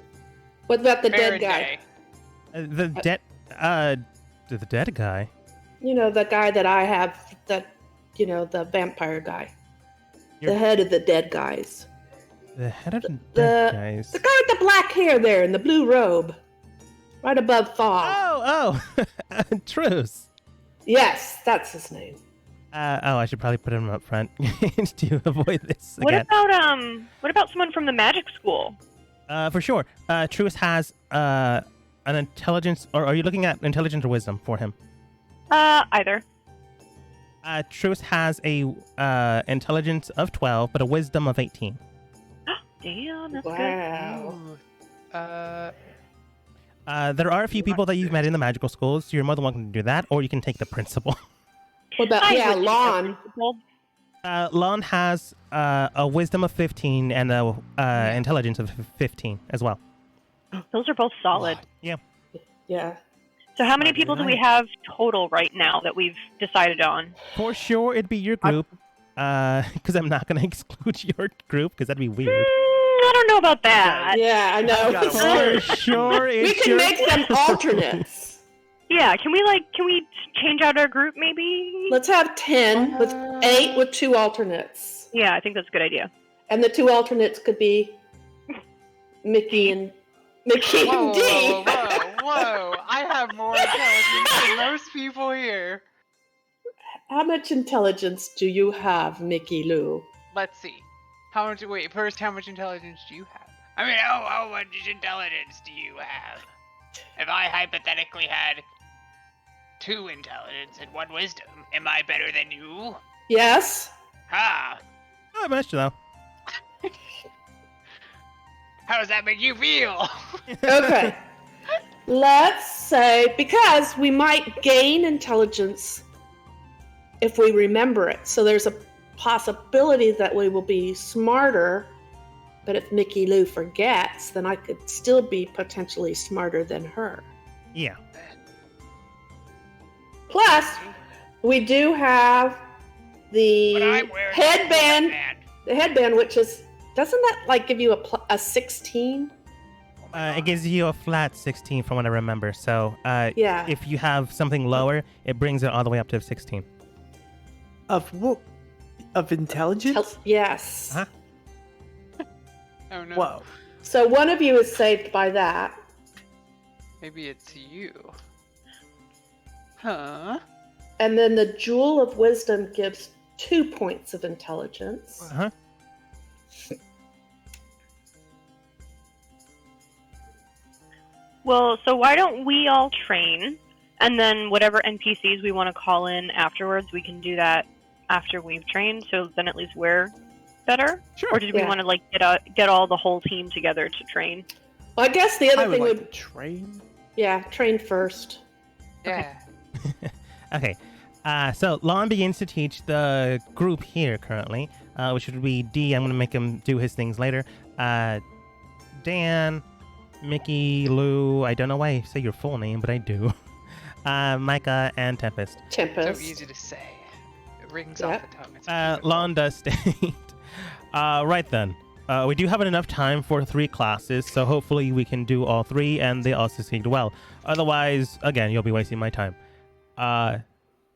What about the Baron dead guy? Day. The dead guy. You know, the guy that I have, the vampire guy. You're- The head of the dead guys. The head of the dead guys. The guy with the black hair there in the blue robe. Right above Fog. Oh, Truce. Yes, that's his name. I should probably put him up front to avoid this What again. what about someone from the magic school? For sure. Truce has an intelligence, or are you looking at intelligence or wisdom for him? Either. Truce has a intelligence of 12, but a wisdom of 18. Damn, that's good. Wow. There are a few people that you've met in the magical schools, so you're more than welcome to do that, or you can take the principal. What about, I would take the Lon? principal. Lon has a wisdom of 15 and a intelligence of 15 as well. Those are both solid. Yeah. Yeah. So how many people do we have total right now that we've decided on? For sure, it'd be your group, because I'm not going to exclude your group, because that'd be weird. I don't know about that. Yeah, I know. For sure, We it's can your... make them alternates. Yeah, can we change out our group maybe? Let's have 10 with 8 with 2 alternates. Yeah, I think that's a good idea. And the 2 alternates could be Mickey and Whoa, D. whoa, whoa, whoa! I have more intelligence than most people here. How much intelligence do you have, Mickey Lou? Let's see. How much? Wait, first, how much intelligence do you have? I mean, how much intelligence do you have? If I hypothetically had 2 intelligence and 1 wisdom, am I better than you? Yes? Ha! Not much, though. How does that make you feel? Okay. Let's say, because we might gain intelligence if we remember it. So there's a possibility that we will be smarter. But if Mickey Lou forgets, then I could still be potentially smarter than her. Yeah. Plus, we do have But the I'm wearing headband. a headband. The headband, which is, doesn't that like give you a 16? It gives you a flat 16 from what I remember. So Yeah. if you have something lower, it brings it all the way up to 16. Of what? Of intelligence? Yes. Huh? Oh no. Whoa. So one of you is saved by that. Maybe it's you. Huh? And then the Jewel of Wisdom gives 2 points of intelligence. Uh-huh. Well, so why don't we all train, and then whatever NPCs we want to call in afterwards, we can do that after we've trained. So then at least we're better. Sure. Or did we Yeah. want to get all the whole team together to train? Well, I guess the I other would thing like would, to train. yeah, train first. Yeah. Okay. So Lon begins to teach the group here currently, which would be D. I'm going to make him do his things later. Dan, Mickey, Lou. I don't know why I say your full name, but I do. Micah and Tempest. So Tempest. easy to say. It rings Yep. off the tongue. It's beautiful. Lon does state. Right then. We do have enough time for 3 classes, so hopefully we can do all 3 and they all succeed well. Otherwise, again, you'll be wasting my time.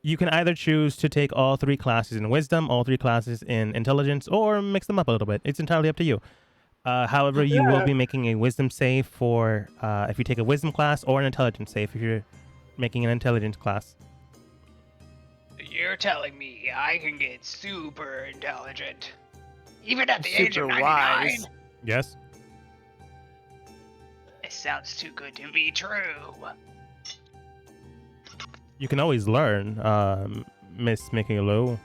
You can either choose to take all 3 classes in Wisdom, all 3 classes in Intelligence, or mix them up a little bit. It's entirely up to you. However, you will Yeah. be making a Wisdom save for if you take a Wisdom class, or an Intelligence save if you're making an Intelligence class. You're telling me I can get super intelligent, even at the age of Super 99? wise. Yes. It sounds too good to be true. You can always learn, Miss Mickey Lou.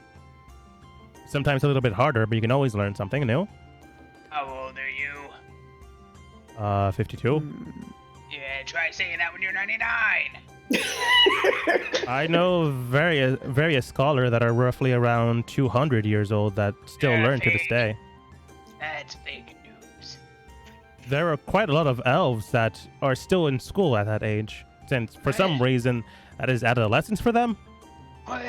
Sometimes a little bit harder, but you can always learn something new. How old are you? 52. Yeah, try saying that when you're 99. I know various scholars that are roughly around 200 years old that still Yeah, learn to this fake. day. That's fake news. There are quite a lot of elves that are still in school at that age. since for some reason that is adolescence for them. What?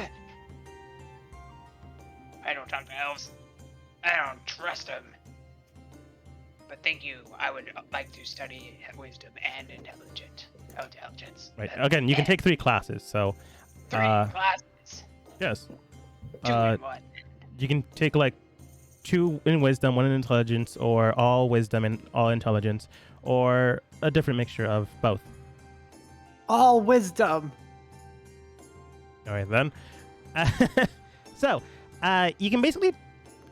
I don't talk to elves. I don't trust them. But thank you. I would like to study wisdom and intelligence. Right. Again, you can take 3 classes. So, 3 classes. yes. 2 in 1. You can take like 2 in wisdom, 1 in intelligence, or all wisdom and all intelligence, or a different mixture of both. All wisdom. All right, then. So, you can basically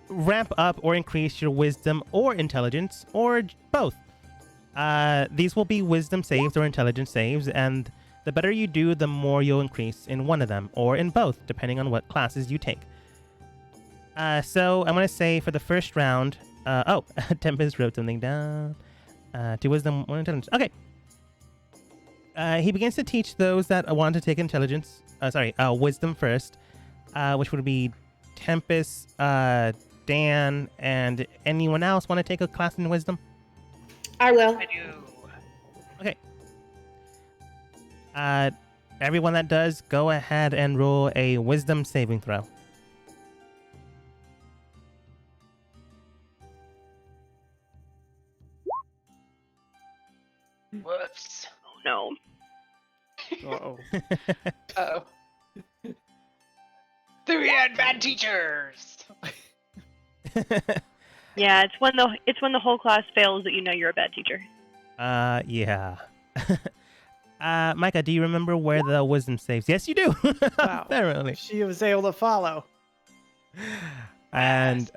ramp up or increase your wisdom or intelligence, or both. These will be wisdom saves or intelligence saves, and the better you do, the more you'll increase in one of them, or in both, depending on what classes you take. So, I'm going to say for the first round... Tempest wrote something down. 2 wisdom, 1 intelligence. Okay. He begins to teach those that want to take wisdom first, which would be Tempest, Dan, and anyone else want to take a class in wisdom? I will. I do. Okay. Everyone that does, go ahead and roll a wisdom saving throw. Whoops. Oh no. Uh-oh. Uh-oh. 3 had bad teachers. Yeah, it's when the whole class fails that you know you're a bad teacher. Yeah. Micah, do you remember where the wisdom saves? Yes, you do. Wow. Apparently. She was able to follow. And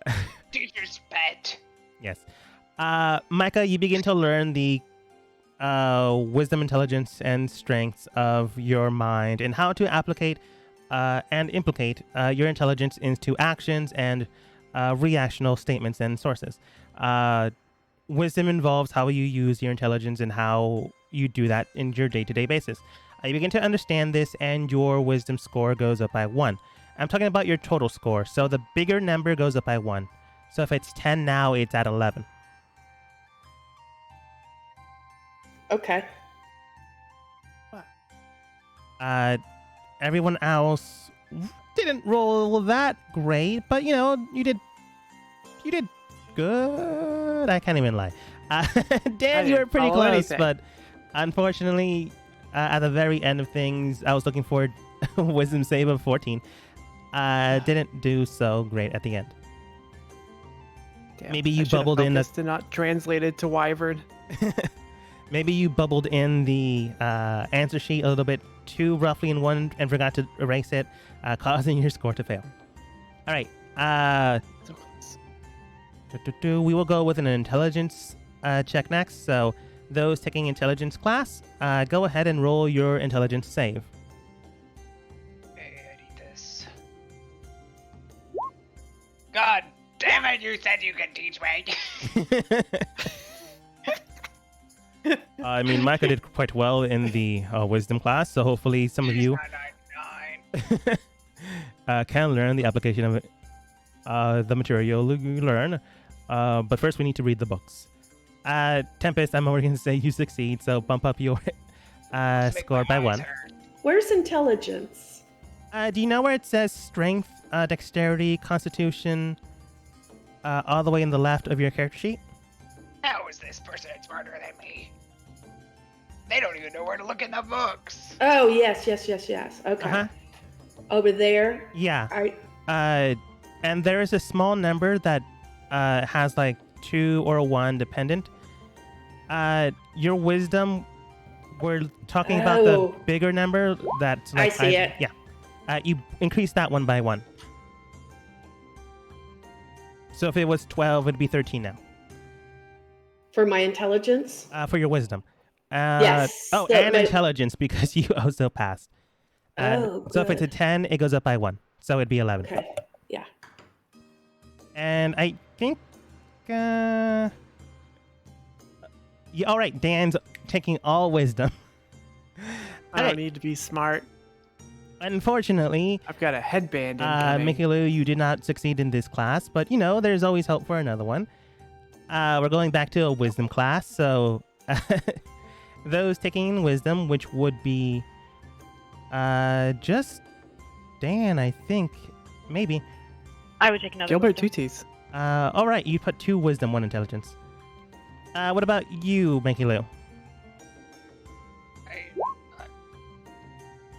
Teacher's pet. yes. Micah, you begin to learn the wisdom, intelligence, and strengths of your mind and how to applicate and implicate your intelligence into actions and reactional statements and sources. Wisdom involves how you use your intelligence and how you do that in your day-to-day basis. You begin to understand this, and your wisdom score goes up by 1. I'm talking about your total score, so the bigger number goes up by 1. So if it's 10 now, it's at 11. Okay. Everyone else didn't roll that great, but you did good. I can't even lie. Dan, you were pretty follow close, anything. but unfortunately, at the very end of things, I was looking for a wisdom save of 14. Didn't do so great at the end. Damn, Maybe I you should have bubbled in the- focused to not translate it to Wyvern. Maybe you bubbled in the answer sheet a little bit too roughly in one and forgot to erase it, causing your score to fail. All right. So close. We will go with an intelligence check next. So those taking intelligence class, go ahead and roll your intelligence save. Hey, I need this. God damn it, you said you could teach me. I mean, Micah did quite well in the wisdom class, so hopefully some of you 999. can learn the application of the material you learn. But first, we need to read the books. Tempest, I'm already going to say you succeed, so bump up your Make score my by 1. eyes hurt. Where's intelligence? Do you know where it says strength, dexterity, constitution, all the way in the left of your character sheet? How is this person smarter than me? They don't even know where to look in the books. Oh, yes. Okay. Uh-huh. Over there. Yeah. All right. And there is a small number that has like 2 or a 1 dependent. Your wisdom, we're talking about the Oh. bigger number that's like... I see it. Yeah. You increase that one by 1. So if it was 12, it'd be 13 now. For my intelligence. For your wisdom. Yes. Oh, So and my- intelligence because you also passed. Oh, so if it's a good. 10, it goes up by 1. So it'd be 11. Okay. Yeah. And I think... yeah, all right, Dan's taking all wisdom. I don't Okay. need to be smart. Unfortunately, I've got a headband incoming. Mikilu, you did not succeed in this class, but there's always hope for another one. We're going back to a wisdom class, so Those taking wisdom, which would be just Dan, I think. Maybe. I would take another. Gilbert wisdom. Tutis. All right, you put 2 wisdom, 1 intelligence. What about you, Makey Lou?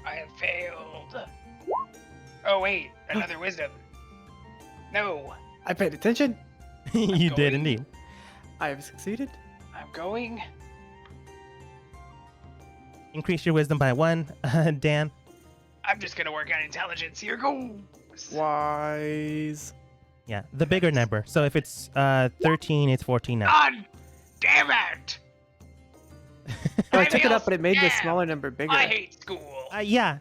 I have failed. Oh wait, another wisdom. No, I paid attention. You did going. indeed. I have succeeded. I'm going. Increase your wisdom by 1, Dan. I'm just gonna work on intelligence. Here goes. Wise. Yeah, the bigger number. So if it's 13, it's 14 now. God damn it! Oh, I I took it feel up, but it made the scammed. smaller number bigger. I hate school. Yeah,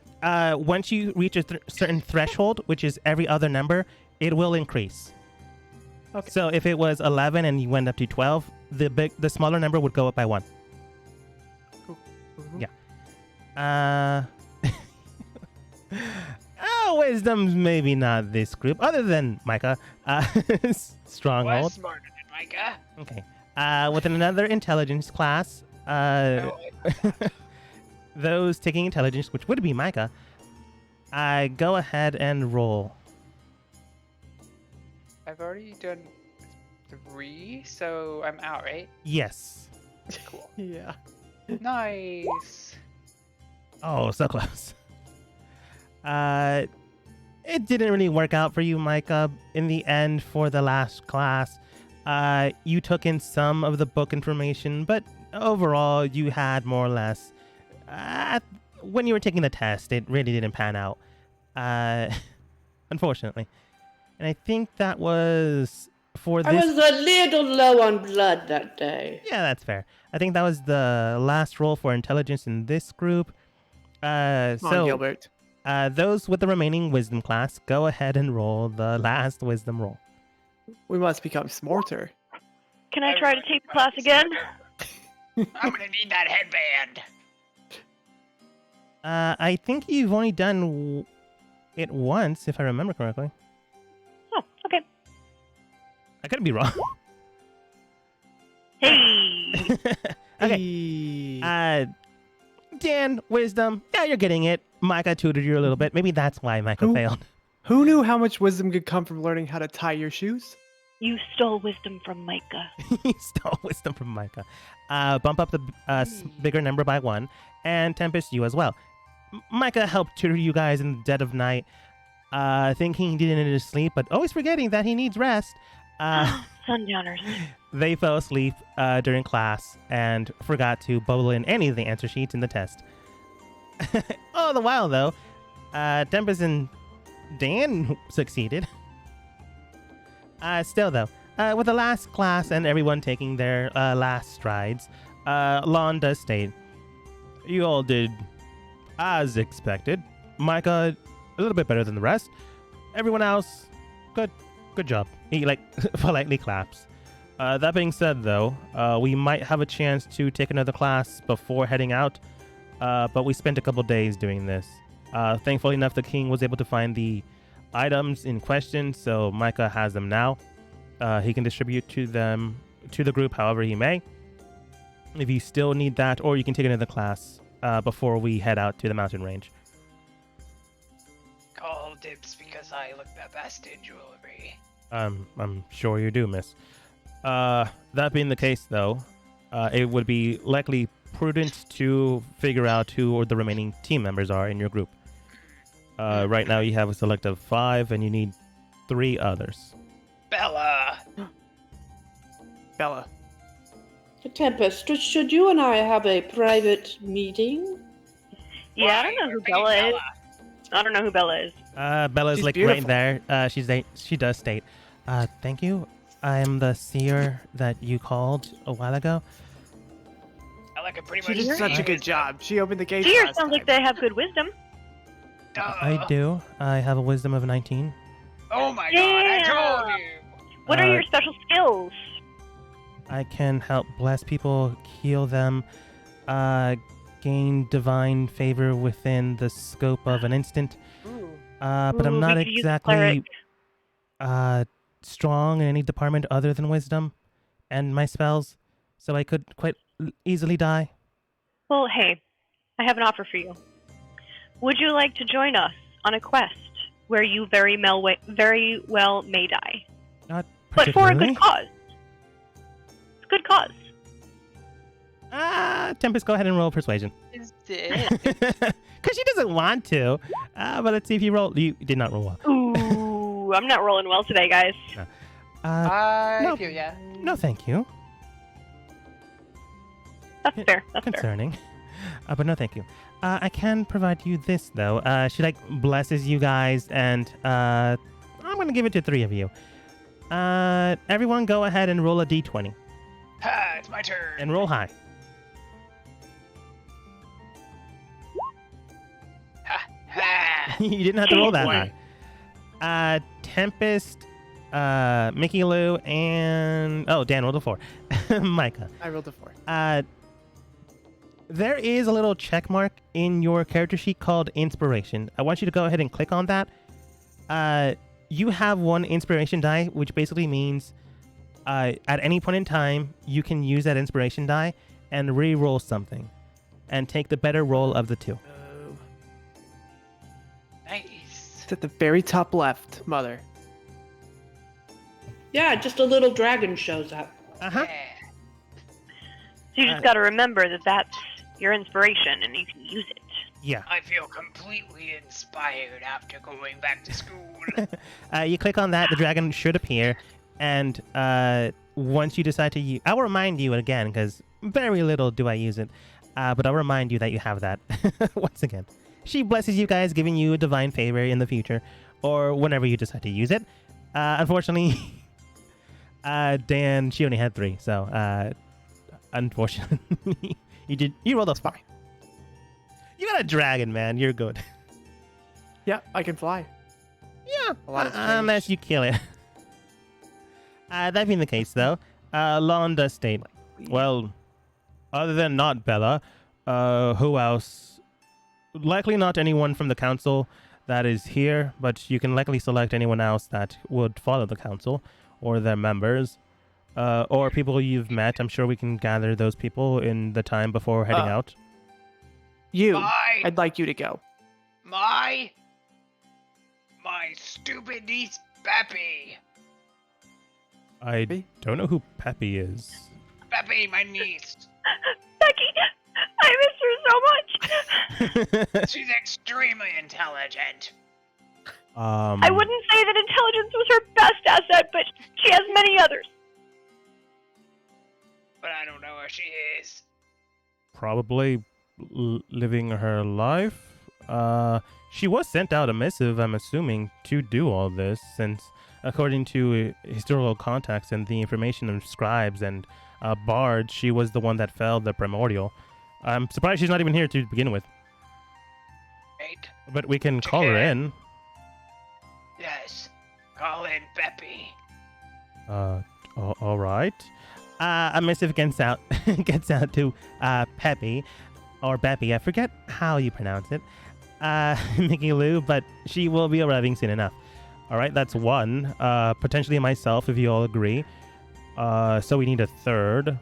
once you reach a certain threshold, which is every other number, it will increase. Okay. So if it was 11 and you went up to 12, the smaller number would go up by 1. Mhm. Yeah. Oh, wisdom's maybe not this group, other than Micah. Stronghold. Was smarter than Micah. Okay. With another intelligence class, No, those taking intelligence, which would be Micah, go ahead and roll. I've already done 3, so I'm out, right? Yes. Cool. Yeah. Nice. Oh, so close. It didn't really work out for you, Micah. In the end, for the last class, you took in some of the book information, but overall, you had more or less. When you were taking the test, it really didn't pan out. Unfortunately. And I think that was for this. I was a little low on blood that day. Yeah, that's fair. I think that was the last roll for intelligence in this group. Come on, Gilbert. Those with the remaining wisdom class, go ahead and roll the last wisdom roll. We must become smarter. Can I try to take the class again? I'm gonna need that headband. I think you've only done it once, if I remember correctly. Oh, okay. I could be wrong. Hey. Okay. Hey. Dan, wisdom. Yeah, you're getting it. Micah tutored you a little bit. Maybe that's why Micah Who? failed. Who knew how much wisdom could come from learning how to tie your shoes? You stole wisdom from Micah. He stole wisdom from Micah. Bump up the bigger number by 1, and Tempest, you as well. Micah helped tutor you guys in the dead of night, thinking he didn't need to sleep, but always forgetting that he needs rest. Sundowners. They fell asleep during class and forgot to bubble in any of the answer sheets in the test. All the while, though, Tempest and Dan succeeded. Still, though, with the last class and everyone taking their last strides, Lon does state, you all did as expected. Micah, a little bit better than the rest. Everyone else, good job. He, politely claps. That being said, though, we might have a chance to take another class before heading out, but we spent a couple days doing this. Thankfully enough, the king was able to find the items in question, so Micah has them now. He can distribute to the group however he may. If you still need that, or you can take another class before we head out to the mountain range. Call dibs because I look the best in jewelry. I'm sure you do, miss. That being the case, though, it would be likely prudent to figure out who the remaining team members are in your group. Right now, you have a select of 5, and you need 3 others. Bella! Bella. Tempest, should you and I have a private meeting? Yeah, I Why? don't know who You're picking Bella is. I don't know who Bella is. Bella's She's right beautiful. there. She does state, thank you. I am the seer that you called a while ago. I can pretty She much did see such a good wisdom. job. She opened the gates Seer last sounds like time. they have good wisdom. Duh. I do. I have a wisdom of 19. Oh my god, I told Yeah. you! What are your special skills? I can help bless people, heal them, gain divine favor within the scope of an instant. But I'm Ooh, not we could use exactly cleric. strong in any department other than wisdom and my spells, so I could quite easily die. Well, hey, I have an offer for you. Would you like to join us on a quest where you very well may die? Not But for a particularly. good cause. It's a good cause. Tempest, go ahead and roll persuasion. Is it? Because she doesn't want to. But let's see if you roll. You did not roll well. Ooh, I'm not rolling well today, guys. I No. feel ya. No, thank you. That's fair. That's fair. Concerning. But no, thank you. I can provide you this, though. She, blesses you guys, and I'm going to give it to 3 of you. Everyone go ahead and roll a d20. Ha! It's my turn. And roll high. Ha! You didn't have to roll that Boy. high. Tempest, Mickey Lou, and... Oh, Dan rolled a 4. Micah. I rolled a 4. There is a little check mark in your character sheet called Inspiration. I want you to go ahead and click on that. You have 1 Inspiration die, which basically means at any point in time, you can use that Inspiration die and re-roll something and take the better roll of the 2. Oh. Nice. It's at the very top left, Mother. Yeah, just a little dragon shows up. Uh-huh. Yeah. So you just got to remember that that's your inspiration and you can use it. Yeah. I feel completely inspired after going back to school. You click on that, the dragon should appear, and once you decide to use... I will remind you again, because very little do I use it, but I'll remind you that you have that once again. She blesses you guys, giving you a divine favor in the future, or whenever you decide to use it. Unfortunately, Dan, she only had 3, so unfortunately, you rolled a 5. You got a dragon, man. You're good. Yeah, I can fly. Yeah, A lot has unless changed. you kill it. That being the case, though, Lon does state, well, other than not Bella, who else? Likely not anyone from the council that is here, but you can likely select anyone else that would follow the council or their members, or people you've met. I'm sure we can gather those people in the time before heading out. You. My- I'd like you to go. My stupid niece, Beppy. I Peppy? don't know who Peppy is. Beppy, my niece. Becky, I miss her so much. She's extremely intelligent. I wouldn't say that intelligence was her best asset, but she has many others. But I don't know where she is. Probably living her life. She was sent out a missive, I'm assuming, to do all this, since according to historical contacts and the information of scribes and bards, she was the one that felled the primordial. I'm surprised she's not even here to begin with, Right? but we can call her in. Yes. Call in Beppy. All right. A missive gets out to Peppy, or Beppy, I forget how you pronounce it, Mickey Lou, but she will be arriving soon enough. All right, that's 1. Potentially myself, if you all agree. So we need a 3rd.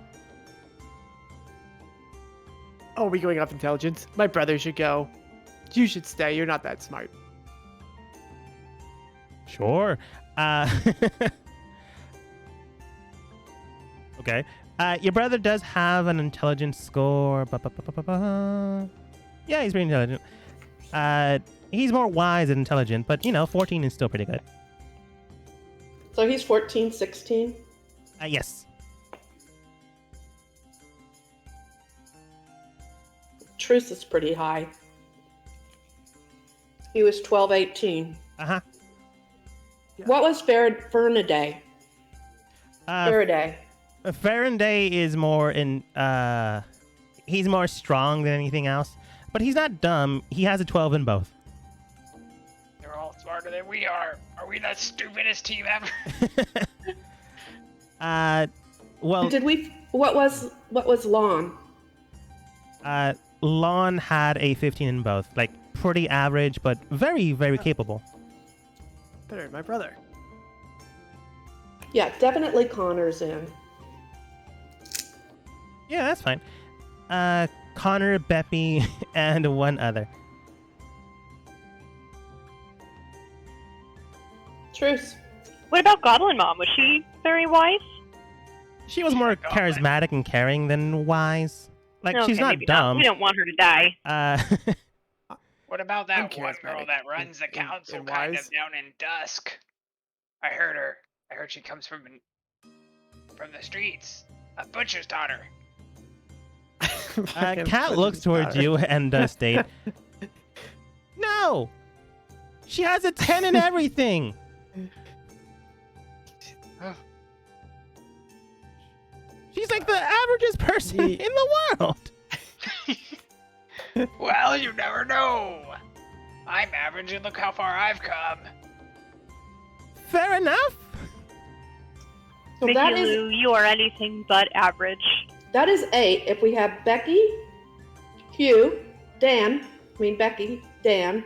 Oh, are we going off intelligence? My brother should go. You should stay. You're not that smart. Sure. Okay. Your brother does have an intelligence score. Yeah, he's pretty intelligent. He's more wise than intelligent, but 14 is still pretty good. So he's 14, 16. Yes. Truce is pretty high. He was 12, 18. Uh-huh. What was Faraday? Faraday. Faraday is more in, he's more strong than anything else, but he's not dumb. He has a 12 in both. They're all smarter than we are. Are we the stupidest team ever? Well, What was Lon? Lon had a 15 in both, like pretty average, but very, very capable. Better than my brother. Yeah, definitely Connor's in. Yeah, that's fine. Connor, Beppy, and one other. Truce. What about Goblin Mom? Was she very wise? She was more Goblin. charismatic and caring than wise. Like, Okay, she's not maybe dumb. We don't want her to die. What about I'm that one girl charismatic that runs the and council wise. kind of down in Dusk? I heard her. I heard she comes from the streets. A butcher's daughter. Cat looks towards you and does state, "No! She has a 10 in everything!" She's like the averagest person in the world! Well, you never know. I'm average and look how far I've come. Fair enough. So Mickey that is Lou, you are anything but average. 8. If we have Becky, Hugh, Becky, Dan,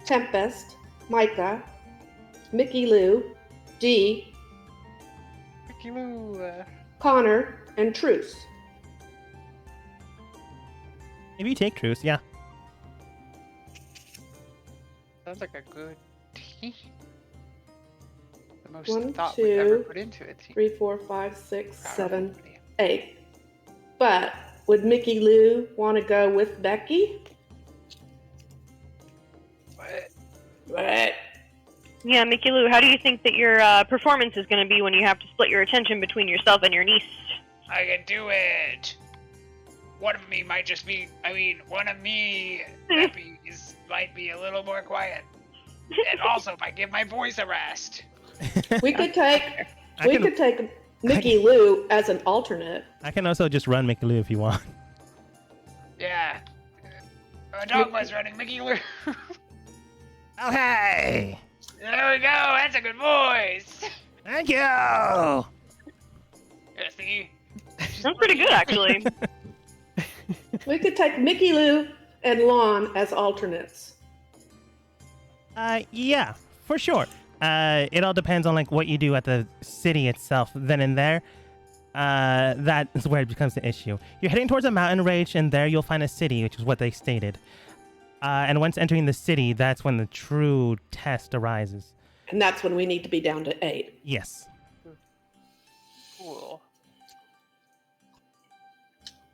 Tempest, Micah, Mickey Lou, Dee, Mickey Lou. Connor, and Truce. If you take Truce, yeah. Sounds like a good team. The most 1, thought we've ever 2, put into a team. 3, 4, 5, 6, Proud of 7, everybody. 8. But would Mickey Lou want to go with Becky? What? Yeah, Mickey Lou, how do you think that your performance is going to be when you have to split your attention between yourself and your niece? I can do it. One of me might just be. One of me Beppy's might be a little more quiet. And also, if I give my voice a rest. We could take I we can- could take Mickey Lou as an alternate. I can also just run Mickey Lou if you want. Yeah. A dog was running Mickey Lou. Oh, hey! There we go. That's a good voice. Thank you! Yeah, see? That's pretty good, actually. We could take Mickey Lou and Lon as alternates. Yeah, for sure. It all depends on like what you do at the city itself. Then and there, that is where it becomes the issue. You're heading towards a mountain range, and there you'll find a city, which is what they stated. And once entering the city, that's when the true test arises. And that's when we need to be down to 8. Yes. Cool.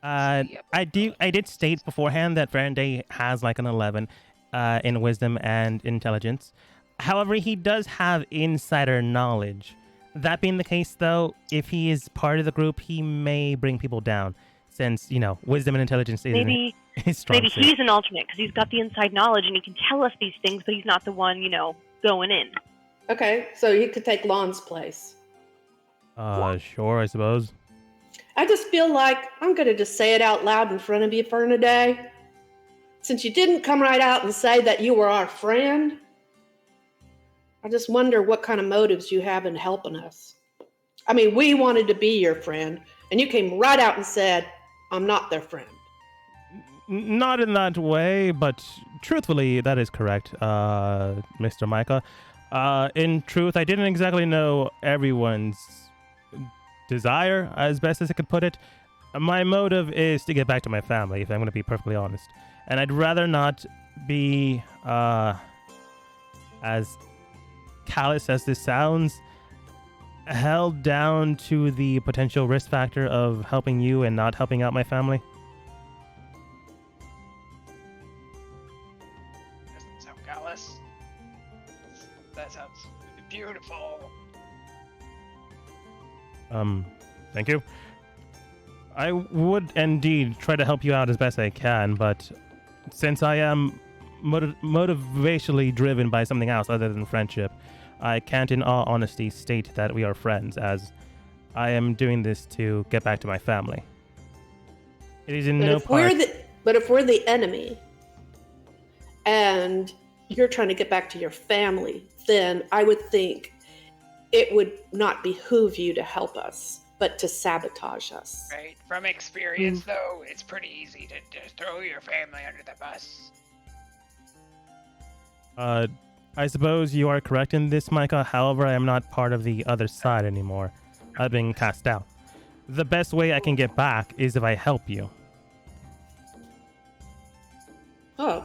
I did state beforehand that Faraday has like an 11 in wisdom and intelligence. However, he does have insider knowledge. That being the case, though, if he is part of the group, he may bring people down, since, wisdom and intelligence isn't his strong Maybe suit. he's an alternate because he's got the inside knowledge and he can tell us these things, but he's not the one, going in. Okay, so you could take Lon's place. Sure, I suppose. I just feel like I'm going to just say it out loud in front of you for a day. Since you didn't come right out and say that you were our friend, I just wonder what kind of motives you have in helping us. I mean, we wanted to be your friend, and you came right out and said, I'm not their friend. Not in that way, but truthfully, that is correct, Mr. Micah. In truth, I didn't exactly know everyone's desire, as best as I could put it. My motive is to get back to my family, if I'm going to be perfectly honest. And I'd rather not be, as callous as this sounds, held down to the potential risk factor of helping you and not helping out my family. Doesn't sound callous. That sounds beautiful. Thank you. I would indeed try to help you out as best I can, but since I am motivationally driven by something else other than friendship, I can't in all honesty state that we are friends, as I am doing this to get back to my family. It is in But no if part... if we're the enemy, and you're trying to get back to your family, then I would think it would not behoove you to help us, but to sabotage us. Right? From experience, though, it's pretty easy to just throw your family under the bus. I suppose you are correct in this, Micah. However, I am not part of the other side anymore. I've been cast out. The best way I can get back is if I help you.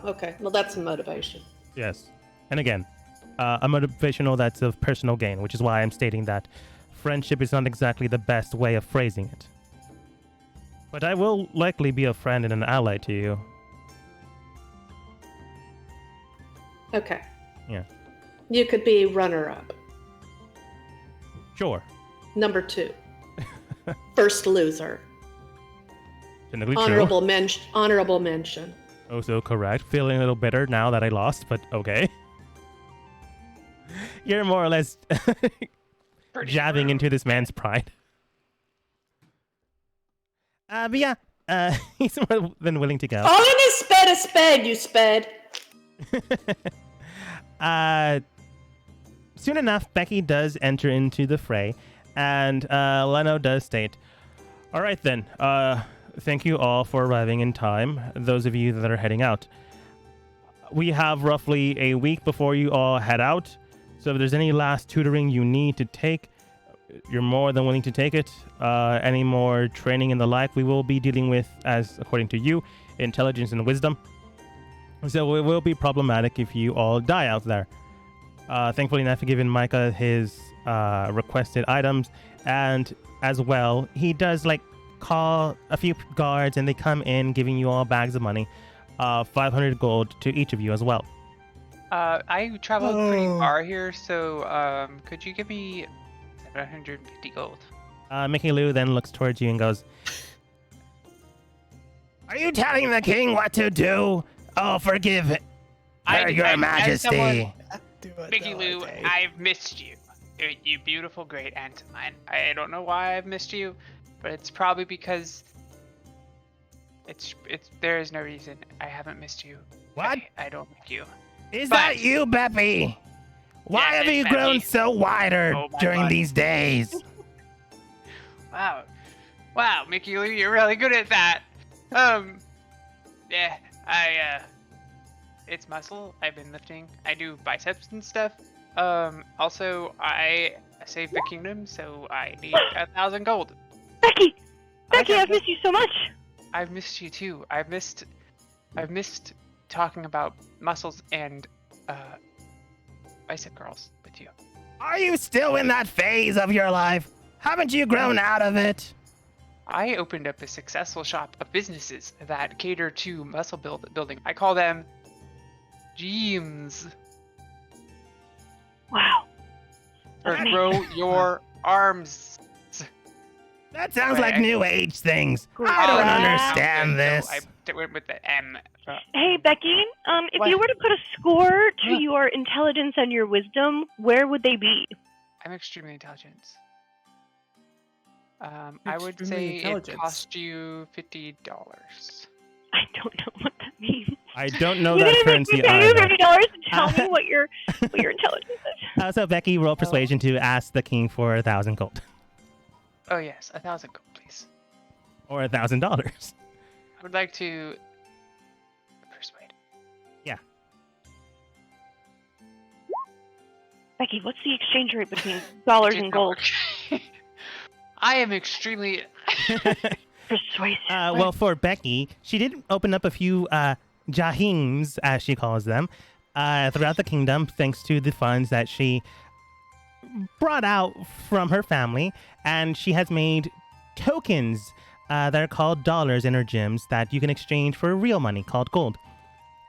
okay. Well, that's a motivation. Yes. And again, a motivational that's of personal gain, which is why I'm stating that friendship is not exactly the best way of phrasing it. But I will likely be a friend and an ally to you. Okay. Yeah. You could be runner-up. Sure. Number 2. First loser. Technically Honorable true. honorable mention. Also correct. Feeling a little bitter now that I lost, but okay. You're more or less jabbing into this man's pride. But yeah, he's more than willing to go. Calling a spade, you spade. Soon enough, Becky does enter into the fray, and Leno does state, "All right then, thank you all for arriving in time, those of you that are heading out. We have roughly a week before you all head out, so if there's any last tutoring you need to take, you're more than willing to take it. Any more training and the like, we will be dealing with, as according to you, intelligence and wisdom. So it will be problematic if you all die out there. Thankfully, I've given Micah his requested items, and as well, he does call a few guards, and they come in giving you all bags of money, 500 gold to each of you as well. I traveled pretty far here, so could you give me 750 gold? Mickey Lou then looks towards you and goes, "Are you telling the king what to do? Oh, forgive your majesty." Mickey Lou, I've missed you. You beautiful, great aunt of mine. I don't know why I've missed you, but it's probably because there is no reason I haven't missed you. What? I don't like you. Is that you, Beppy? Why Yes, have it's you Beppy. grown so wider Oh my during God. these days? Wow, Mickey Lou, you're really good at that. Yeah, it's muscle. I've been lifting. I do biceps and stuff. Also, I saved the kingdom, so I need 1,000 gold. Becky, got I've missed you so much. I've missed you too. I've missed talking about muscles and bicep curls with you. Are you still in that phase of your life? Haven't you grown out of it? I opened up a successful shop of businesses that cater to muscle building. I call them gyms. Wow. Or Amazing. grow your arms. That sounds like Okay. new age things. Great. I don't Oh, understand So this. I went with the M. Hey, Becky, if What? you were to put a score to Huh? your intelligence and your wisdom, where would they be? I'm extremely intelligent. I would Extremely say it intelligent. cost you $50. I don't know what that means. I don't know You're that gonna make currency me pay you either. $50 to tell me what your intelligence is. So Becky, roll persuasion to ask the king for 1,000 gold. Oh yes, 1,000 gold, please. Or $1,000. I would like to persuade. Becky, what's the exchange rate between dollars and gold? I am extremely. Persuasive. Well, for Becky, she did open up a few jahims, as she calls them, throughout the kingdom, thanks to the funds that she brought out from her family, and she has made tokens that are called dollars in her gyms that you can exchange for real money called gold.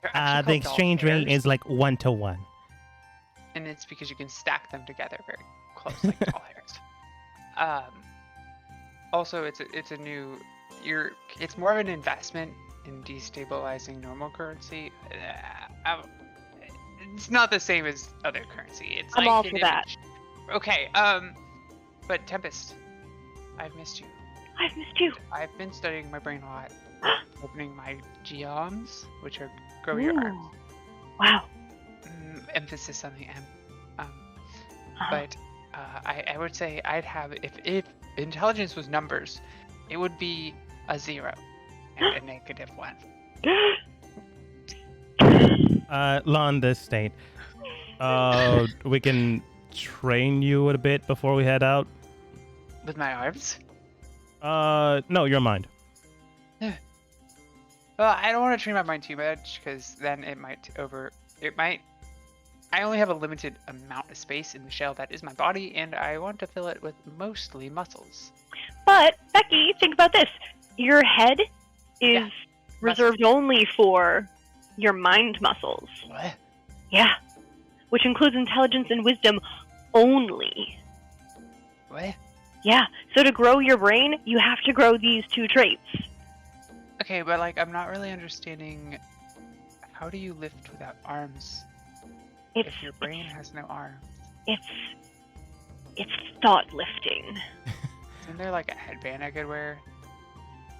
They're actually The called exchange doll rate hairs, is like 1-to-1. and it's because you can stack them together very close, like doll hairs. Also, it's a new. It's more of an investment in destabilizing normal currency. It's not the same as other currency. It's I'm like all an for that. image. Okay. But Tempest, I've missed you. I've missed you. I've been studying my brain a lot, opening my geoms, which are grow your arms. Ooh. Wow. Emphasis on the M. Uh-huh. But I would say I'd have if intelligence was numbers, it would be a 0 and a -1. Londa state. We can train you a bit before we head out. With my arms. No, your mind. Well, I don't want to train my mind too much because then it might. I only have a limited amount of space in the shell that is my body, and I want to fill it with mostly muscles. But Becky, think about this: your head is reserved only for your mind muscles. What? Yeah, which includes intelligence and wisdom only. What? Yeah, so to grow your brain, you have to grow these 2 traits. Okay, but like, I'm not really understanding. How do you lift without arms if your brain has no arms? It's thought lifting. Isn't there like a headband I could wear?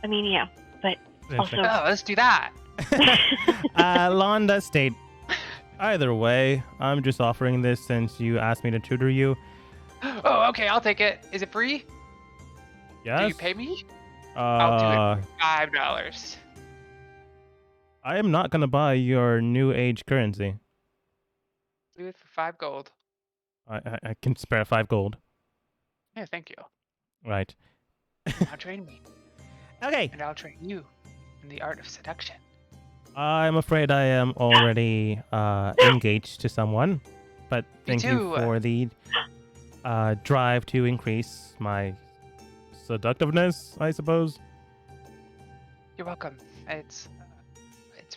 I mean, yeah, but also... Oh, let's do that. Lon does state, either way, I'm just offering this since you asked me to tutor you. Oh, okay, I'll take it. Is it free? Yes. Do you pay me? I'll do it for $5. I am not going to buy your new age currency. Do it for 5 gold. I can spare 5 gold. Yeah, thank you. Right. Now train me. Okay. And I'll train you in the art of seduction. I'm afraid I am already engaged to someone, but thank you for the drive to increase my seductiveness, I suppose. You're welcome. It's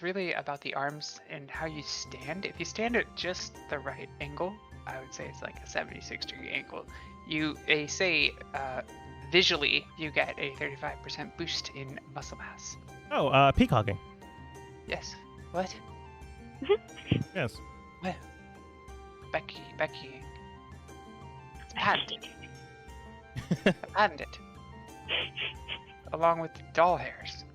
really about the arms and how you stand. If you stand at just the right angle, I would say it's like a 76-degree angle. They say visually you get a 35% boost in muscle mass. Oh, peacocking. Yes. What? Yes. What? Becky. It's patented. Patented. Along with the doll hairs.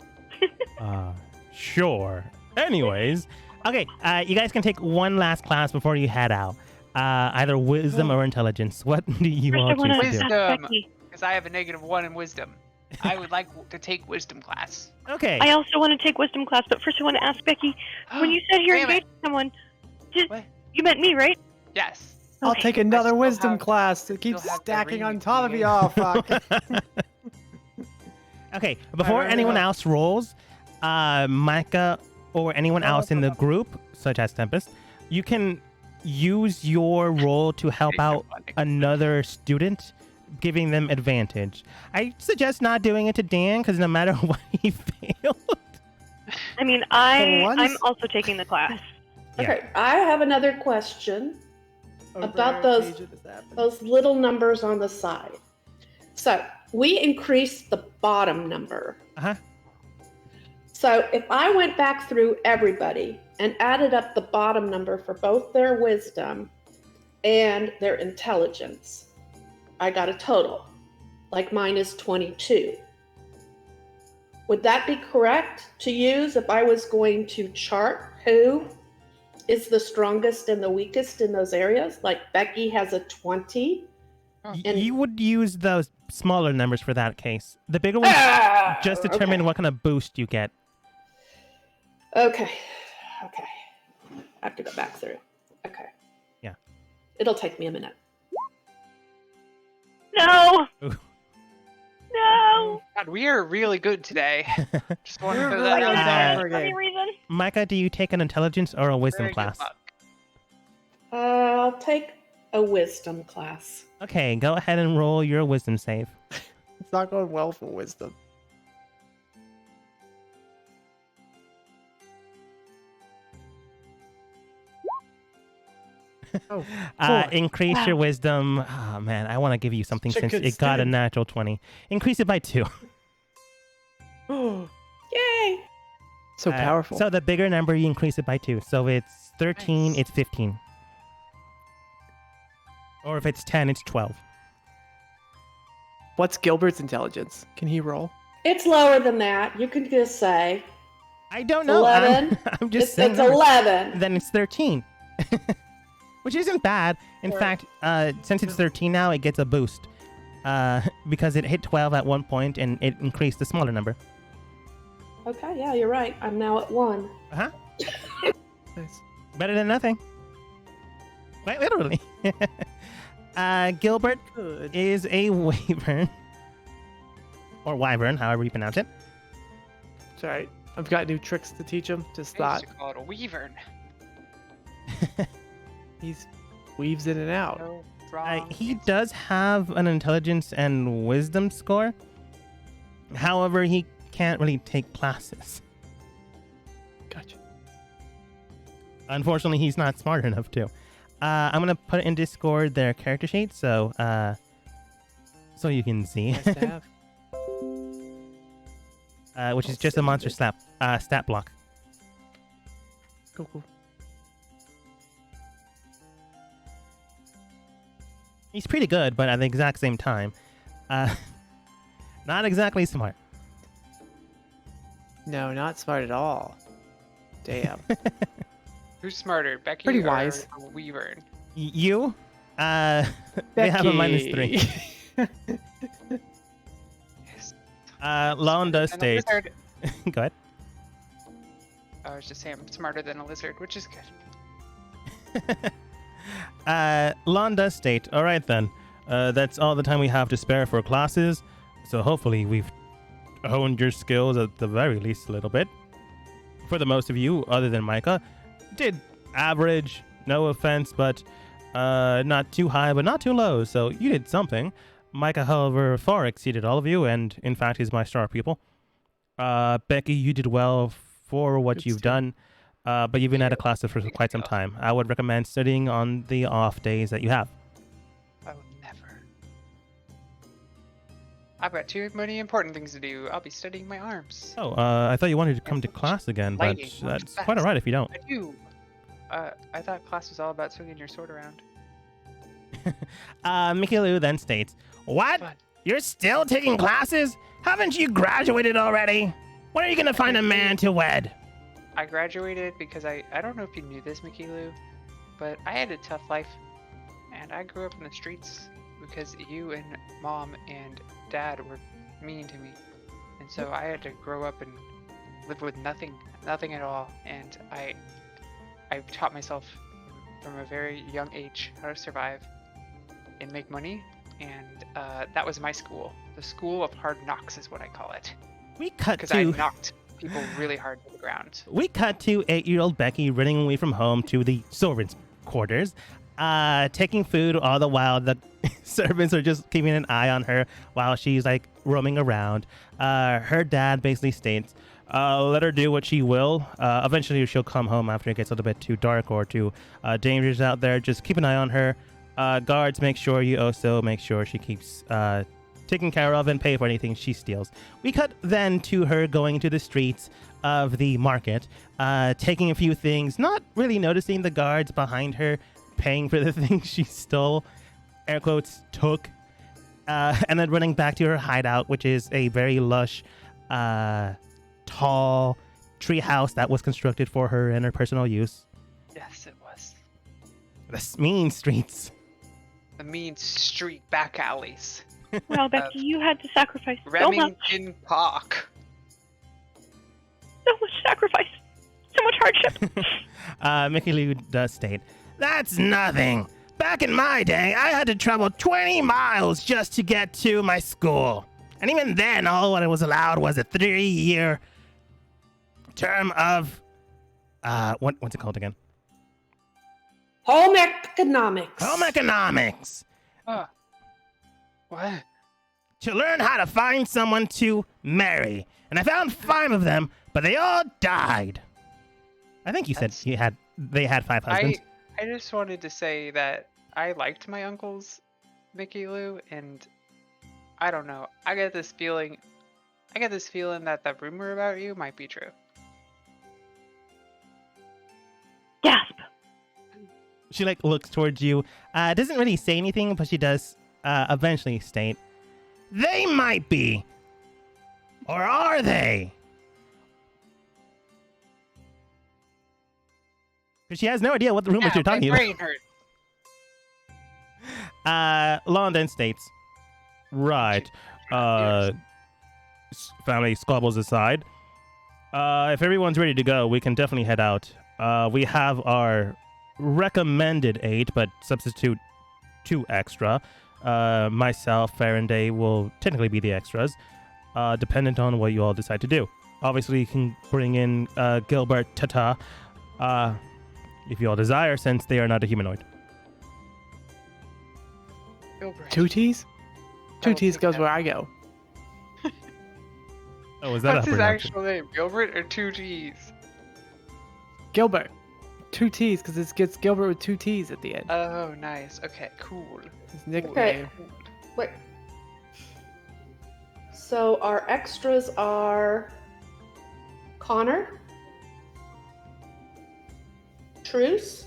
Sure. Anyways, okay, you guys can take one last class before you head out. Either wisdom or intelligence. What do you all choose to do? Wisdom, because I have a -1 in wisdom. I would like to take wisdom class. Okay. I also want to take wisdom class, but first I want to ask Becky, when you said you're engaged to someone, you meant me, right? Yes. I'll Okay. take another wisdom class to keep still have the stacking ring on top of in. you. Oh, fuck. Okay, before Right. anyone else rolls, Micah or anyone else in the group, such as Tempest, you can use your roll to help out another student, giving them advantage. I suggest not doing it to Dan, because no matter what, he failed. I mean, For I'm once? also taking the class. Okay, I have another question about those little numbers on the side. So we increased the bottom number. Uh-huh. So if I went back through everybody and added up the bottom number for both their wisdom and their intelligence, I got a total. Like mine is 22. Would that be correct to use if I was going to chart who is the strongest and the weakest in those areas? Like Becky has a 20. And You would use those smaller numbers for that case. The bigger ones just determine what kind of boost you get. Okay. I have to go back through. Okay. Yeah. It'll take me a minute. No! Ooh. No! God, we are really good today. Just want to We're throw really that good out at there. it. For any reason? Micah, do you take an intelligence or a wisdom Very good class? luck. I'll take a wisdom class. Okay, go ahead and roll your wisdom save. It's not going well for wisdom. Oh, Increase your wisdom. Oh, man, I want to give you something Such a since good it got a start. natural 20. Increase it by 2. Yay! so powerful. So the bigger number, you increase it by 2. So it's 13, Nice. it's 15. Or if it's 10, it's 12. What's Gilbert's intelligence? Can he roll? It's lower than that. You can just say I don't know. 11. I'm just it's saying. numbers. 11. Then it's 13. Which isn't bad. In Right. fact, since it's 13 now, it gets a boost. Because it hit 12 at one point and it increased the smaller number. Okay, yeah, you're right. I'm now at 1. Uh-huh. Nice. Better than nothing. Quite literally. Gilbert Good. is a wyvern. Or wyvern, however you pronounce it. That's right. I've got new tricks to teach him. Just I not. used to call it a wyvern. He's weaves in and out. No wrong. He answer. does have an intelligence and wisdom score. However, he can't really take classes. Gotcha. Unfortunately, he's not smart enough to. I'm gonna put in Discord their character sheet, so you can see, Nice to have. which is just a monster stat block. Cool. He's pretty good, but at the exact same time, not exactly smart. No, not smart at all. Damn. Who's smarter, Becky Pretty or wise. Wyvern? You, they have a -3. Yes. Lon does And a state. lizard. Go ahead. I was just saying I'm smarter than a lizard, which is good. Lon does state. All right then. That's all the time we have to spare for classes. So hopefully we've honed your skills at the very least a little bit. For the most of you, other than Micah, did average. No offense, but not too high, but not too low. So you did something. Micah, however, far exceeded all of you, and in fact, is my star pupil. Becky, you did well for what Good you've stuff. done, but you've been out of classes for quite some time. I would recommend studying on the off days that you have. I would never. I've got too many important things to do. I'll be studying my arms. Oh, I thought you wanted to come to class again, but Lighting, much that's quite alright if you don't. I do. I thought class was all about swinging your sword around. Mickey Lou then states, "What? But You're still taking classes? Haven't you graduated already? When are you gonna find a man to wed?" I graduated because I don't know if you knew this, Mickey Lou, but I had a tough life, and I grew up in the streets because you and Mom and Dad were mean to me, and so I had to grow up and live with nothing at all, and I taught myself from a very young age how to survive and make money, and that was my school. The school of hard knocks is what I call it, We cut because I to knocked people really hard to the ground. 8-year-old Becky running away from home to the servants' quarters, taking food all the while the servants are just keeping an eye on her while she's like roaming around. Her dad basically states, let her do what she will. Eventually she'll come home after it gets a little bit too dark or too dangerous out there. Just keep an eye on her. Guards, make sure you also make sure she keeps taken care of and pay for anything she steals. We cut then to her going into the streets of the market, taking a few things, not really noticing the guards behind her paying for the things she stole, air quotes, took, and then running back to her hideout, which is a very lush, tall tree house that was constructed for her and her personal use. Yes, it was. The mean streets. The mean street back alleys. Well, Becky, you had to sacrifice so much. Remington Park. So much sacrifice. So much hardship. Mickey Lou does state, "That's nothing. Back in my day, I had to travel 20 miles just to get to my school. And even then, all what I was allowed was a 3-year term of, what's it called again? Home economics. Home economics. What? To learn how to find someone to marry. And I found 5 of them, but they all died." I think you said they had 5 husbands. I just wanted to say that I liked my uncles, Mickey Lou, and I don't know. I get this feeling that the rumor about you might be true. Gasp. She like looks towards you. Doesn't really say anything, but she does eventually state, "They might be. Or are they?" Because she has no idea what the rumors you're talking my about. brain hurt. London states, "Right. Family squabbles aside, if everyone's ready to go, we can definitely head out. We have our recommended 8, but substitute 2 extra. Myself, Faraday will technically be the extras, dependent on what you all decide to do. Obviously, you can bring in Gilbert Tata if you all desire, since they are not a humanoid. Gilbert. 2 T's? I 2 will T's take goes that. where I go. Oh, is that What's a his pronunciation? actual name? Gilbert or 2 T's? Gilbert. 2 T's, because it gets Gilbert with 2 T's at the end. Oh, nice. Okay, cool. His nickname. Wait. So our extras are Connor, Truce,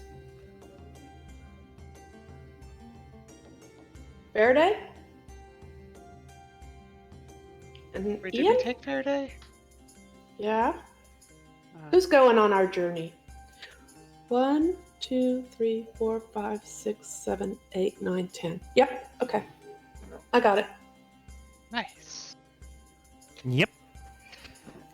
Verde, and Wait, did Ian? we take Faraday? Yeah. Who's going on our journey? 1, 2, 3, 4, 5, 6, 7, 8, 9, 10. Yep. Okay. I got it. Nice. Yep.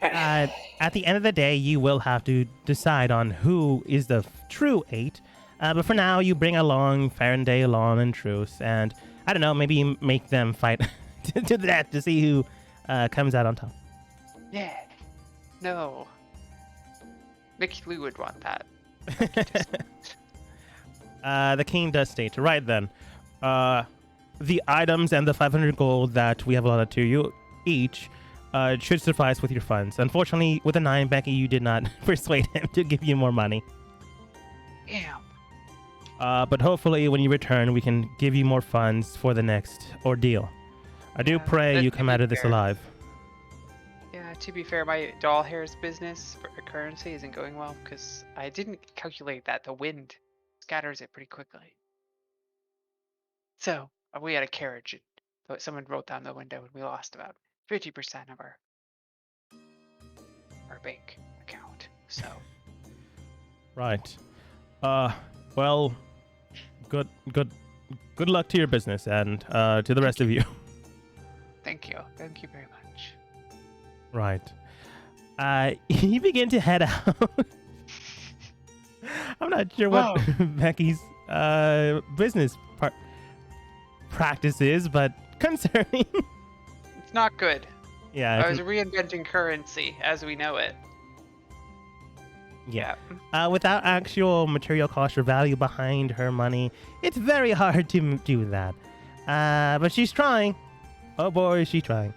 Okay. At the end of the day, you will have to decide on who is the true 8. But for now, you bring along Faraday, Lon, and Truce, and I don't know, maybe you make them fight to the death to see who comes out on top. Yeah. No. Mickey Lou would want that. The king does state, right then, the items and the 500 gold that we have allotted to you each should suffice with your funds. Unfortunately, with a 9, Becky, you did not persuade him to give you more money. Damn. But hopefully, when you return, we can give you more funds for the next ordeal. I do pray you come out of this alive. Yeah, to be fair, my doll hair's business for currency isn't going well because I didn't calculate that the wind scatters it pretty quickly. So we had a carriage, but someone rolled down the window and we lost about 50% of our bank account. So Right. Well, good luck to your business and to the rest of you. thank you very much. Right. You begin to head out. I'm not sure what Becky's business practice is, but concerning. It's not good. Yeah. I was reinventing currency as we know it. Yeah. Without actual material cost or value behind her money, it's very hard to do that. But she's trying. Oh boy, is she trying.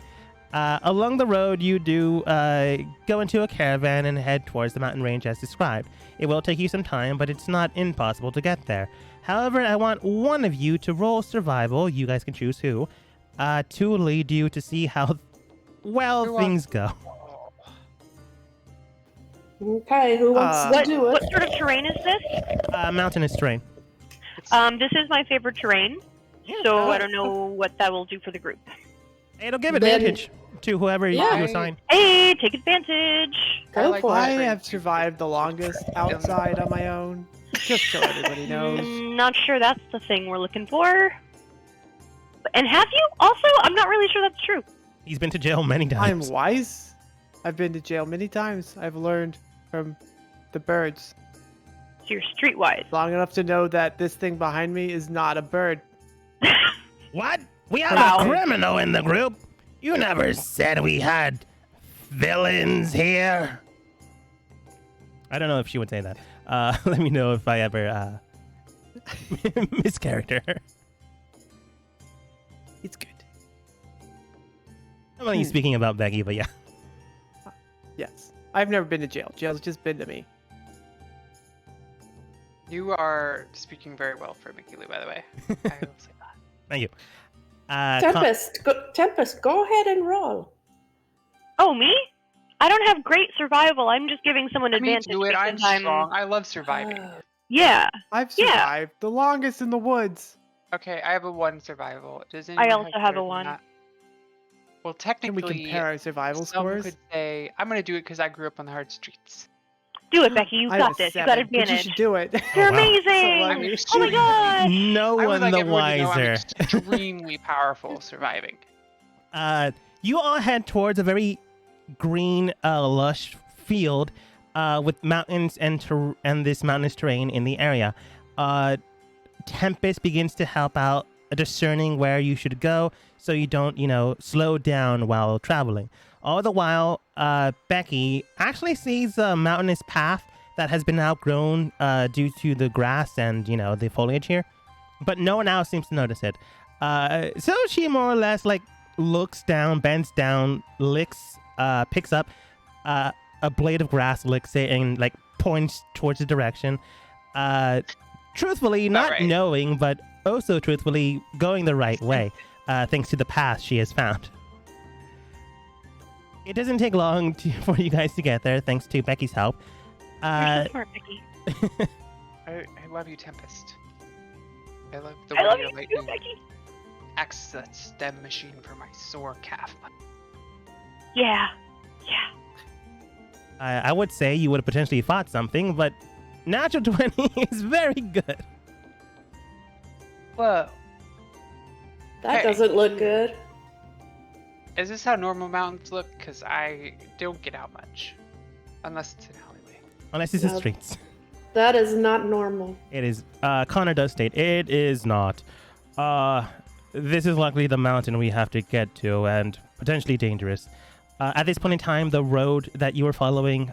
Along the road, you do go into a caravan and head towards the mountain range as described. It will take you some time, but it's not impossible to get there. However, I want one of you to roll survival, you guys can choose who, to lead you to see how well things go. Okay, who wants to do it? What sort of terrain is this? Mountainous terrain. This is my favorite terrain, so I don't know what that will do for the group. It'll give Then- advantage to whoever you assign. Hey, take advantage. Go like for I it. have survived the longest outside on my own. Just so everybody knows. Not sure that's the thing we're looking for. And have you? Also, I'm not really sure that's true. He's been to jail many I'm times. wise. I've been to jail many times. I've learned from the birds So you're streetwise. long enough to know that this thing behind me is not a bird. What? We have Wow. a criminal in the group. You never said we had villains here. I don't know if she would say that. Let me know if I ever mischaracter her. It's good. I'm only speaking about Becky, but yeah. Yes. I've never been to jail. Jail's just been to me. You are speaking very well for Mickey Lou, by the way. I will say that. Thank you. Tempest, go ahead and roll. Oh, me? I don't have great survival. I'm just giving someone Me advantage do it. I'm because strong. I love surviving. Yeah. I've Yeah. survived the longest in the woods. Okay, I have a 1 survival. Does I anyone also have better a than 1. that? Well, Can we technically, compare our survival some scores? could say I'm gonna do it because I grew up on the hard streets. Do it, Becky. You I have got a this. You 7, got but advantage. you should do it. You're Oh, wow. amazing. So I'm lucky. Oh my extremely- gosh. No I would one like the everyone to know I'm wiser. extremely powerful surviving. You all head towards a very green, lush field with mountains and this mountainous terrain in the area. Tempest begins to help out discerning where you should go so you don't, slow down while traveling. All the while, Becky actually sees a mountainous path that has been outgrown due to the grass and, the foliage here. But no one else seems to notice it. So she more or less, looks down, bends down, picks up a blade of grass, licks it, and, points towards the direction. Truthfully, not right. knowing, but also truthfully going the right way, thanks to the path she has found. It doesn't take long for you guys to get there, thanks to Becky's help. You're so smart, Becky. I love you, Tempest. I love the I love way you your too, lightning Becky. acts that stem machine for my sore calf. Yeah. I would say you would have potentially fought something, but natural 20 is very good. Whoa. That Hey. doesn't look good. Is this how normal mountains look? Because I don't get out much. Unless it's an alleyway. Unless it's the No. streets. That is not normal. It is. Connor does state it is not. This is likely the mountain we have to get to and potentially dangerous. At this point in time, the road that you were following,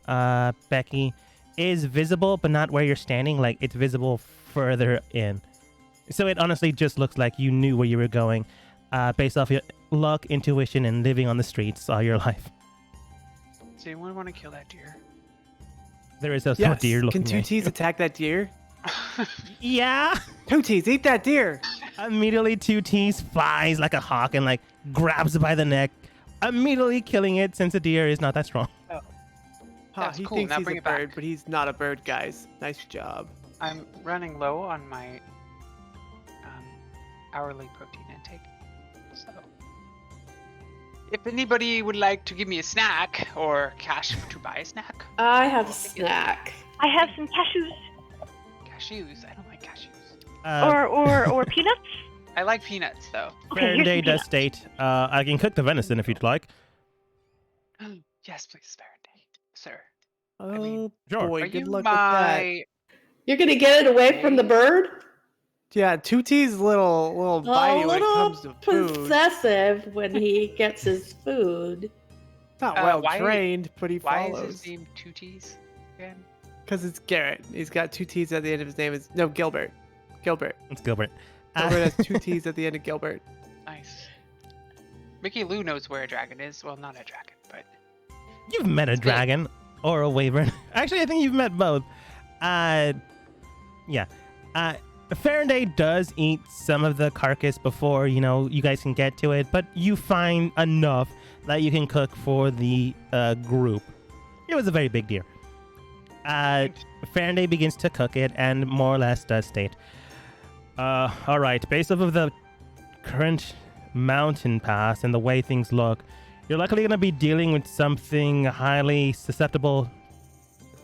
Becky, is visible, but not where you're standing. It's visible further in. So it honestly just looks like you knew where you were going, based off your luck, intuition, and living on the streets all your life. Does anyone want to kill that deer? There is a Yes. deer looking Can two at you. T's attack that deer? Yeah. Two T's, eat that deer. Immediately, 2T's flies like a hawk and grabs it by the neck, immediately killing it since the deer is not that strong. That's He cool. thinks Now he's bring a it back. bird, but he's not a bird, guys. Nice job. I'm running low on my hourly protein intake. So, if anybody would like to give me a snack or cash to buy a snack, I have a snack. I have some cashews cashews. I don't like cashews. or peanuts. I like peanuts though. Okay, here's Faraday some does peanuts. state, I can cook the venison if you'd like. Yes, please, Faraday, sir. Oh mean, Sure. boy, Are good you luck with that. my? You're gonna get it away from the bird? Yeah, two T's little A bitey when it little comes to food. possessive when he gets his food. Not well why- trained, but he Why is follows. his name 2T's again? Because it's Garrett. He's got two T's at the end of his name. No, Gilbert. Gilbert. It's Gilbert. Gilbert has two T's at the end of Gilbert. Nice. Mickey Lou knows where a dragon is. Well, not a dragon, but You've met a It's good. dragon or a wyvern. Actually, I think you've met both. Yeah. Faraday does eat some of the carcass before, you guys can get to it, but you find enough that you can cook for the group. It was a very big deer. Faraday begins to cook it and more or less does state, all right, based off of the current mountain pass and the way things look, you're likely going to be dealing with something highly susceptible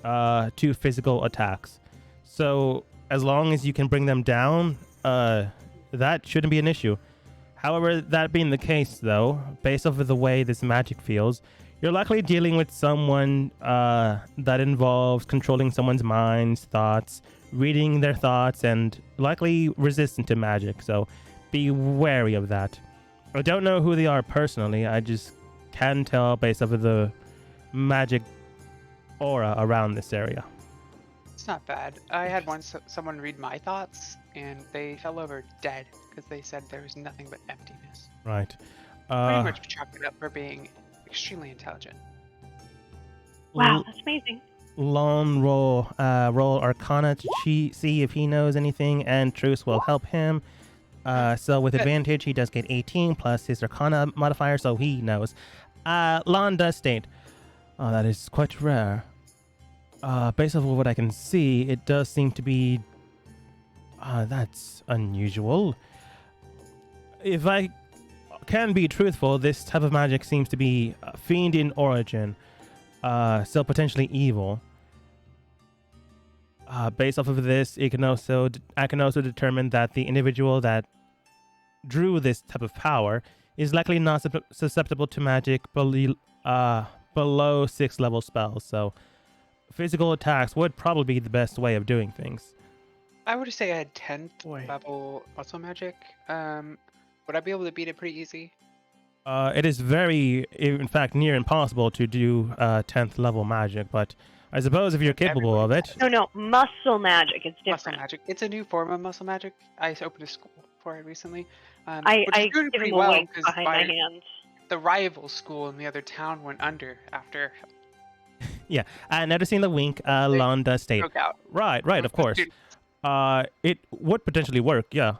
to physical attacks. So as long as you can bring them down, that shouldn't be an issue. However, that being the case, though, based off of the way this magic feels, you're likely dealing with someone that involves controlling someone's minds, thoughts, reading their thoughts, and likely resistant to magic. So be wary of that. I don't know who they are personally. I just can tell based off of the magic aura around this area. it's not bad. I had someone read my thoughts, and they fell over dead because they said there was nothing but emptiness. Right. Pretty much chalk it up for being extremely intelligent. Wow, that's amazing. Lone roll Arcana to see if he knows anything, and Truce will help him. So with Good. advantage, he does get 18 plus his Arcana modifier, so he knows. Lon does state, oh, that is quite rare. Based off of what I can see, it does seem to be... that's unusual. If I can be truthful, this type of magic seems to be fiend in origin. So potentially evil. Based off of this, I can also determine that the individual that drew this type of power is likely not susceptible to magic below 6th level spells. So physical attacks would probably be the best way of doing things. I would say I had 10th Boy. level muscle magic. Would I be able to beat it pretty easy? It is very, in fact, near impossible to do 10th level magic, but I suppose if you're capable of it. No, muscle magic. It's Muscle different. magic. It's a new form of muscle magic. I opened a school for it recently. I which is doing give pretty him a well wink because behind my hands. the rival school in the other town went under after Yeah, noticing the wink, Lon does state. broke out. Right, of course. It would potentially work, yeah.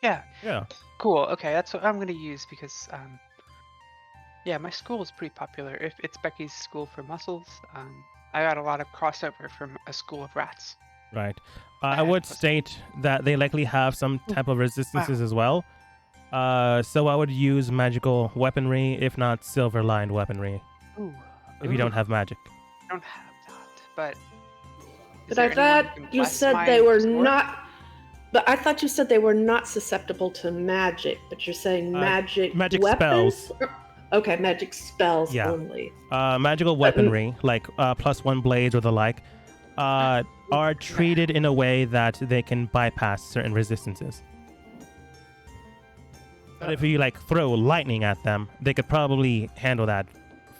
Yeah. Yeah. Cool. Okay, that's what I'm gonna use because yeah, my school is pretty popular. If it's Becky's school for muscles, I got a lot of crossover from a school of rats. Right. I would state that they likely have some type of resistances as well. So I would use magical weaponry, if not silver-lined weaponry, Ooh. if you don't have magic. I don't have that, but. is But I there anyone who thought can you bless said my they were sword? not. But I thought you said they were not susceptible to magic. But you're saying magic magic weapons? spells. Okay, magic spells Yeah. only. Magical weaponry, like +1 blades or the like, are treated in a way that they can bypass certain resistances. But if you like throw lightning at them, they could probably handle that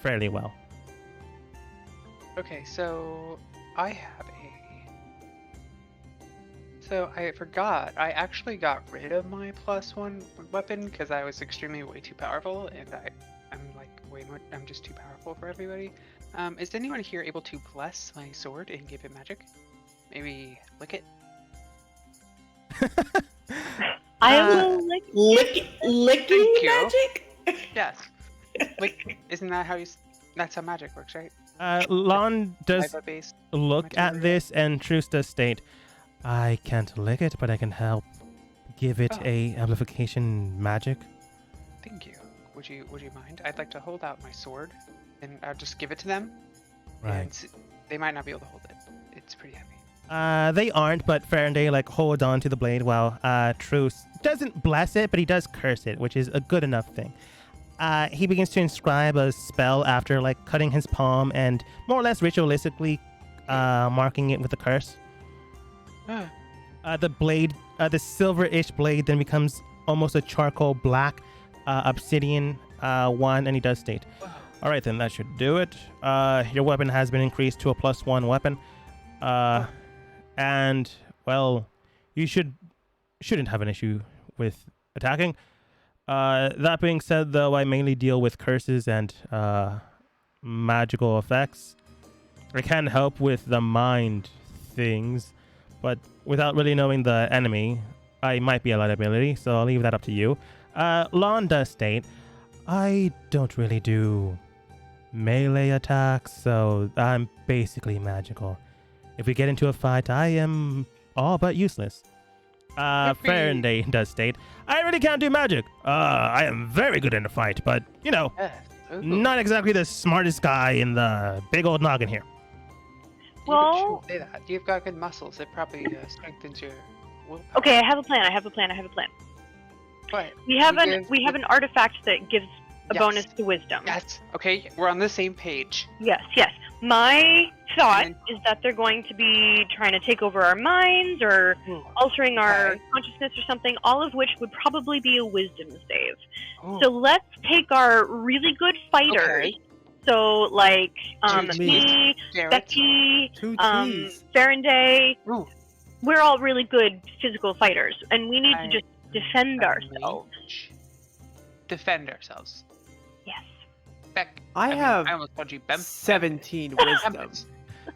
fairly well. Okay, so I have a. So I forgot. I actually got rid of my +1 weapon because I was extremely way too powerful, and I'm like way more. I'm just too powerful for everybody. Is anyone here able to bless my sword and give it magic? Maybe lick it. I will Licking Thank you. magic? Yes. Like, isn't that how you? That's how magic works, right? Lon does Saliva-based look at material. this, and Truce does state, I can't lick it, but I can help give it Oh. a amplification magic. Thank you. Would you mind? I'd like to hold out my sword, and I'll just give it to them. Right. And they might not be able to hold it. It's pretty heavy. They aren't, but Faraday like holds on to the blade while Truce doesn't bless it, but he does curse it, which is a good enough thing. He begins to inscribe a spell after like cutting his palm and more or less ritualistically marking it with a curse. The blade, the silver-ish blade, then becomes almost a charcoal black obsidian one, and he does state, all right, then that should do it. Your weapon has been increased to a +1 weapon. And, well, you shouldn't have an issue with attacking. That being said, though, I mainly deal with curses and magical effects. I can help with the mind things, but without really knowing the enemy, I might be a liability, so I'll leave that up to you. Lon does state, I don't really do melee attacks, so I'm basically magical. If we get into a fight, I am all but useless. Faraday does state, I really can't do magic. I am very good in a fight, but, you know, Yes. Ooh. not exactly the smartest guy in the big old noggin here. Well- You shouldn't say that. You've got good muscles. It probably strengthens your willpower. Okay, I have a plan. What? We have give- we have an artifact that gives a Yes. bonus to wisdom. Yes. Okay, we're on the same page. Yes. My thought And- is that they're going to be trying to take over our minds or altering our Okay. consciousness or something, all of which would probably be a wisdom save. Ooh. So let's take our really good fighters. Okay. So like Jude, me, Garrett. Becky, 2 T's. Faraday. Ooh. We're all really good physical fighters, and we need to I- just defend ourselves. Defend ourselves. Yes. Beck. I have I almost called you Bem. 17 wisdom. Tempest.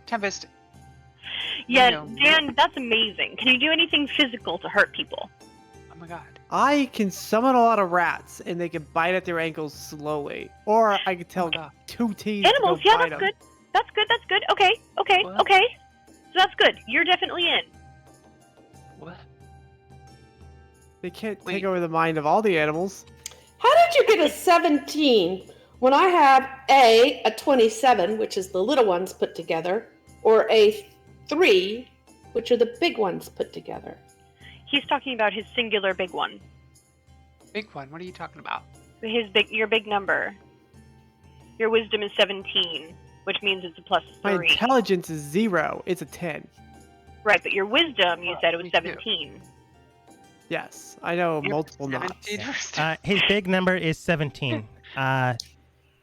Tempest. Yeah, know. Dan, that's amazing. Can you do anything physical to hurt people? Oh my god. I can summon a lot of rats, and they can bite at their ankles slowly. Or I could tell God. 2 T's Animals, to go yeah, bite that's 'em. good. That's good. Okay. What? Okay. So that's good. You're definitely in. What? They can't Wait. take over the mind of all the animals. How did you get a 17 when I have a 27, which is the little ones put together, or a 3, which are the big ones put together? He's talking about his singular big one. Big one. What are you talking about? Your big number. Your wisdom is 17, which means it's a My +3. intelligence is 0. It's a 10. Right, but your wisdom, you Oh, said it was me too. 17. Yes, I know Yep, multiple knots. 17 wisdom. His big number is 17.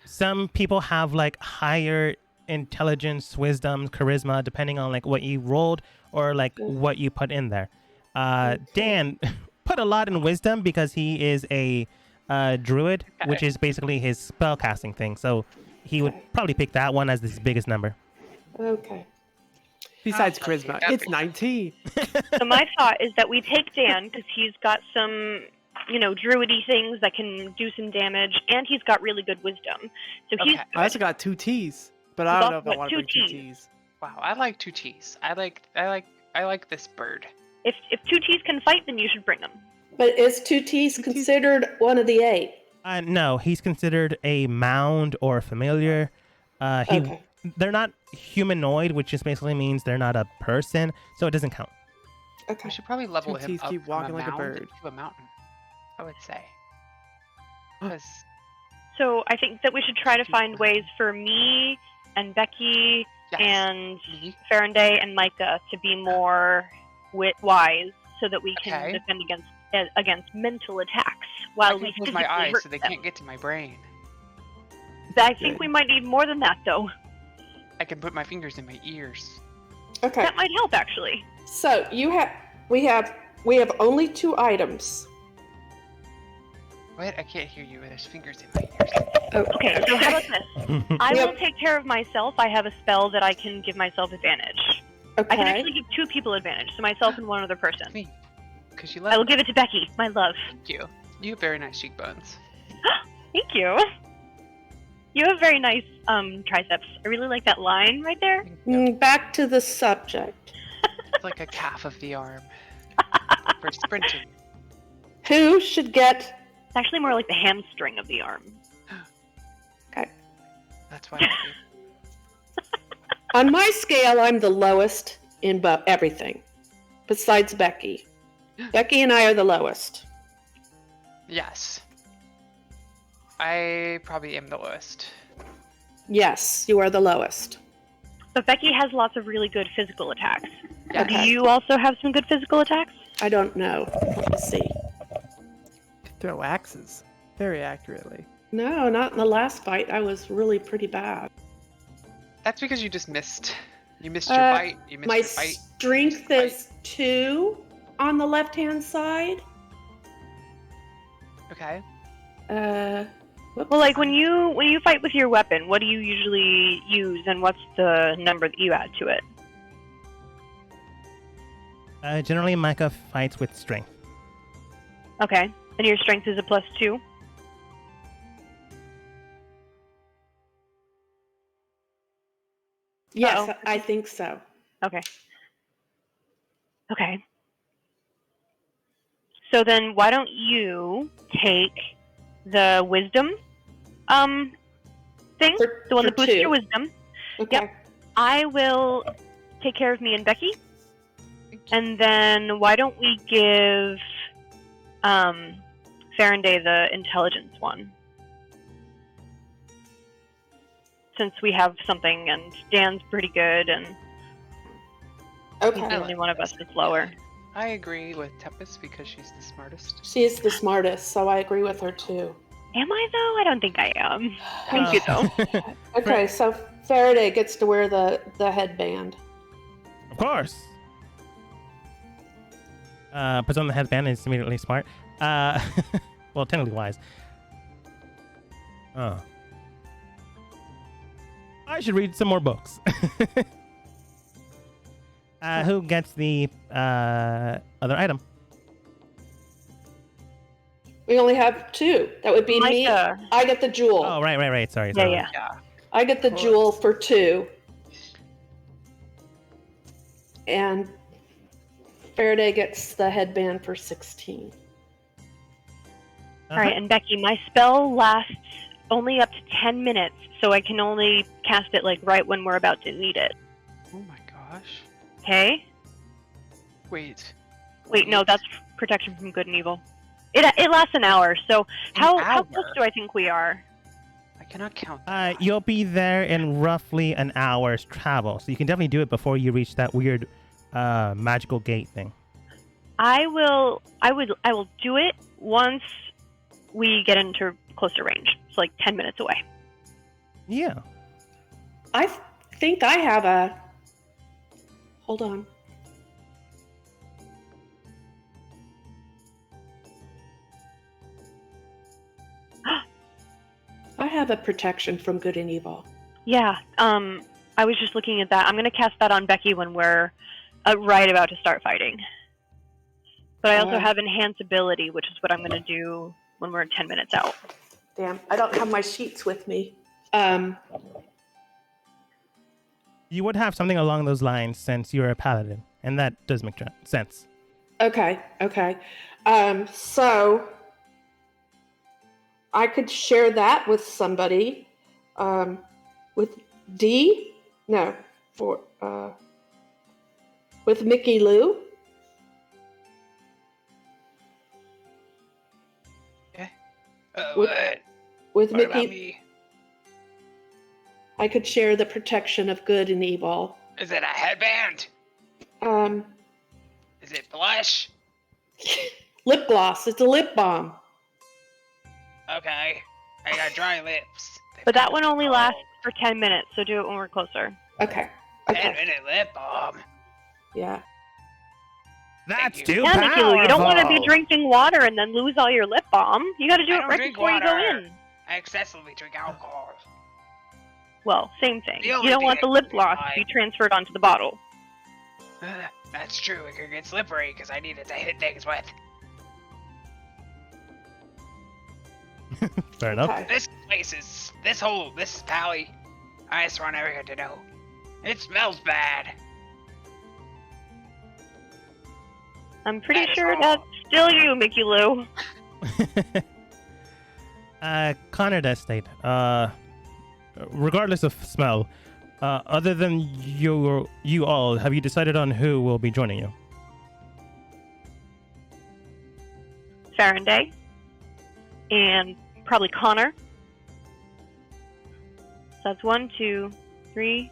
Some people have like higher intelligence, wisdom, charisma, depending on like what you rolled or like what you put in there. Dan put a lot in wisdom because he is a druid, which is basically his spell casting thing. So he would probably pick that one as his biggest number. Okay. Besides charisma, it's 19. So my thought is that we take Dan because he's got some, druidy things that can do some damage, and he's got really good wisdom. So he's. Okay. I also got 2 T's, but I don't know if I want to bring 2 2 T's. Wow, I like 2 T's. I like this bird. If 2 T's can fight, then you should bring them. But is 2 T's considered one of the 8? No, he's considered a mound or a familiar. Okay. They're not humanoid, which just basically means they're not a person, so it doesn't count. Okay. We should probably level 2 him T's up keep from walking a like a mound bird. to a mountain, I would say. 'Cause So I think that we should try to find ways for me and Becky yes, and me. Faranday and Micah to be more wise, so that we can Okay. defend against mental attacks while I we can close physically my eyes hurt so they them. can't get to my brain. I think we might need more than that, though. I can put my fingers in my ears. Okay. That might help, actually. So we have only 2 items. What? I can't hear you. There's fingers in my ears. Oh, Okay, so how about this? I Yep. will take care of myself. I have a spell that I can give myself advantage. I can Okay. actually give 2 people advantage, so myself and one other person. Me. Because you I will love me. give it to Becky, my love. Thank you. You have very nice cheekbones. Thank you. You have very nice triceps. I really like that line right there. Thank you. Back to the subject. It's like a calf of the arm. For sprinting. Who should get? It's actually more like the hamstring of the arm. That's why I On my scale, I'm the lowest in everything, besides Becky. Becky and I are the lowest. Yes. I probably am the lowest. Yes, you are the lowest. But Becky has lots of really good physical attacks. Yes. Do you also have some good physical attacks? I don't know. Let me see. Throw axes very accurately. No, not in the last fight. I was really pretty bad. That's because you just missed. You missed your bite. You missed My your bite. strength Bite. is 2 on the left-hand side. Okay. Whoops. Well, like when you fight with your weapon, what do you usually use, and what's the number that you add to it? Generally, Micah fights with strength. Okay, and your strength is a +2. Yes, Uh-oh. I think so. Okay. Okay. So then, why don't you take the wisdom thing, the one that boosts 2. your wisdom? Okay. Yep. I will take care of me and Becky, and then why don't we give Faranday the intelligence one? Since we have something, and Dan's pretty good, and he's Okay. the only one of us that's lower. I agree with Tempest because she's the smartest. She is the smartest, so I agree with her too. Am I though? I don't think I am. Thank you though. Okay, so Faraday gets to wear the headband. Of course. Puts on the headband and is immediately smart. Well, technically wise. Oh. I should read some more books. Who gets the other item? We only have 2. That would be me. Micah. I get the jewel. Oh, right. Sorry. Yeah, yeah. Yeah. I get the jewel for 2. And Faraday gets the headband for 16. All right, and Becky, my spell lasts only up to 10 minutes, so I can only cast it like right when we're about to need it. Oh my gosh. Okay? Wait. Wait, no, that's protection from good and evil. It lasts an hour, so how hour? close do I think we are? I cannot count. that. You'll be there in roughly an hour's travel, so you can definitely do it before you reach that weird magical gate thing. I will do it once we get into closer range. It's like 10 minutes away. Yeah. I think I have a. Hold on. I have a protection from good and evil. Yeah. I was just looking at that. I'm gonna cast that on Becky when we're right about to start fighting. But I also have enhance ability, which is what I'm gonna do when we're 10 minutes out. Damn, I don't have my sheets with me. You would have something along those lines since you're a paladin, and that does make sense. Okay. So I could share that with somebody. With D? No, with Mickey Lou. With What Mickey, about me? I could share the protection of good and evil. Is it a headband? Is it blush? Lip gloss. It's a lip balm. Okay. I got dry lips. But that one only lasts for 10 minutes, so do it when we're closer. Okay. 10-minute lip balm. Yeah. That's you. too Yeah, powerful. Nicky Lou, you don't want to be drinking water and then lose all your lip balm. You got to do I it don't right drink before you go water. in. I excessively drink alcohol. Well, same thing. The You only don't thing want I the lip can gloss to be transferred onto the bottle. That's true. It could get slippery because I need it to hit things with. Fair enough. Okay. This place is this valley. I just want everyone to know. It smells bad. I'm pretty That's sure all. that's still you, Mickey Lou. Connor does state, regardless of smell, other than you all, have you decided on who will be joining you? Faraday. And probably Connor. So that's 1, 2, 3,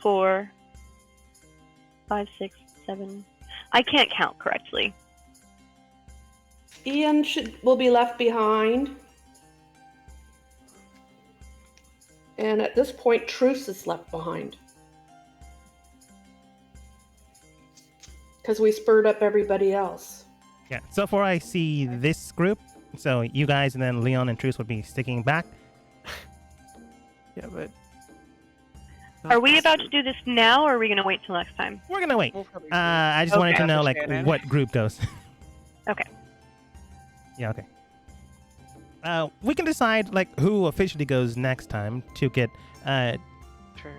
4, 5, 6, 7. I can't count correctly. Ian will be left behind. And at this point, Truce is left behind. Because we spurred up everybody else. Yeah. So far, I see this group. So you guys and then Leon and Truce would be sticking back. Yeah, but. Are we about to do this now, or are we going to wait till next time? We're gonna wait. We'll probably I just wanted to know like Shannon. what group goes. Okay. Yeah. Okay. We can decide like who officially goes next time to get True.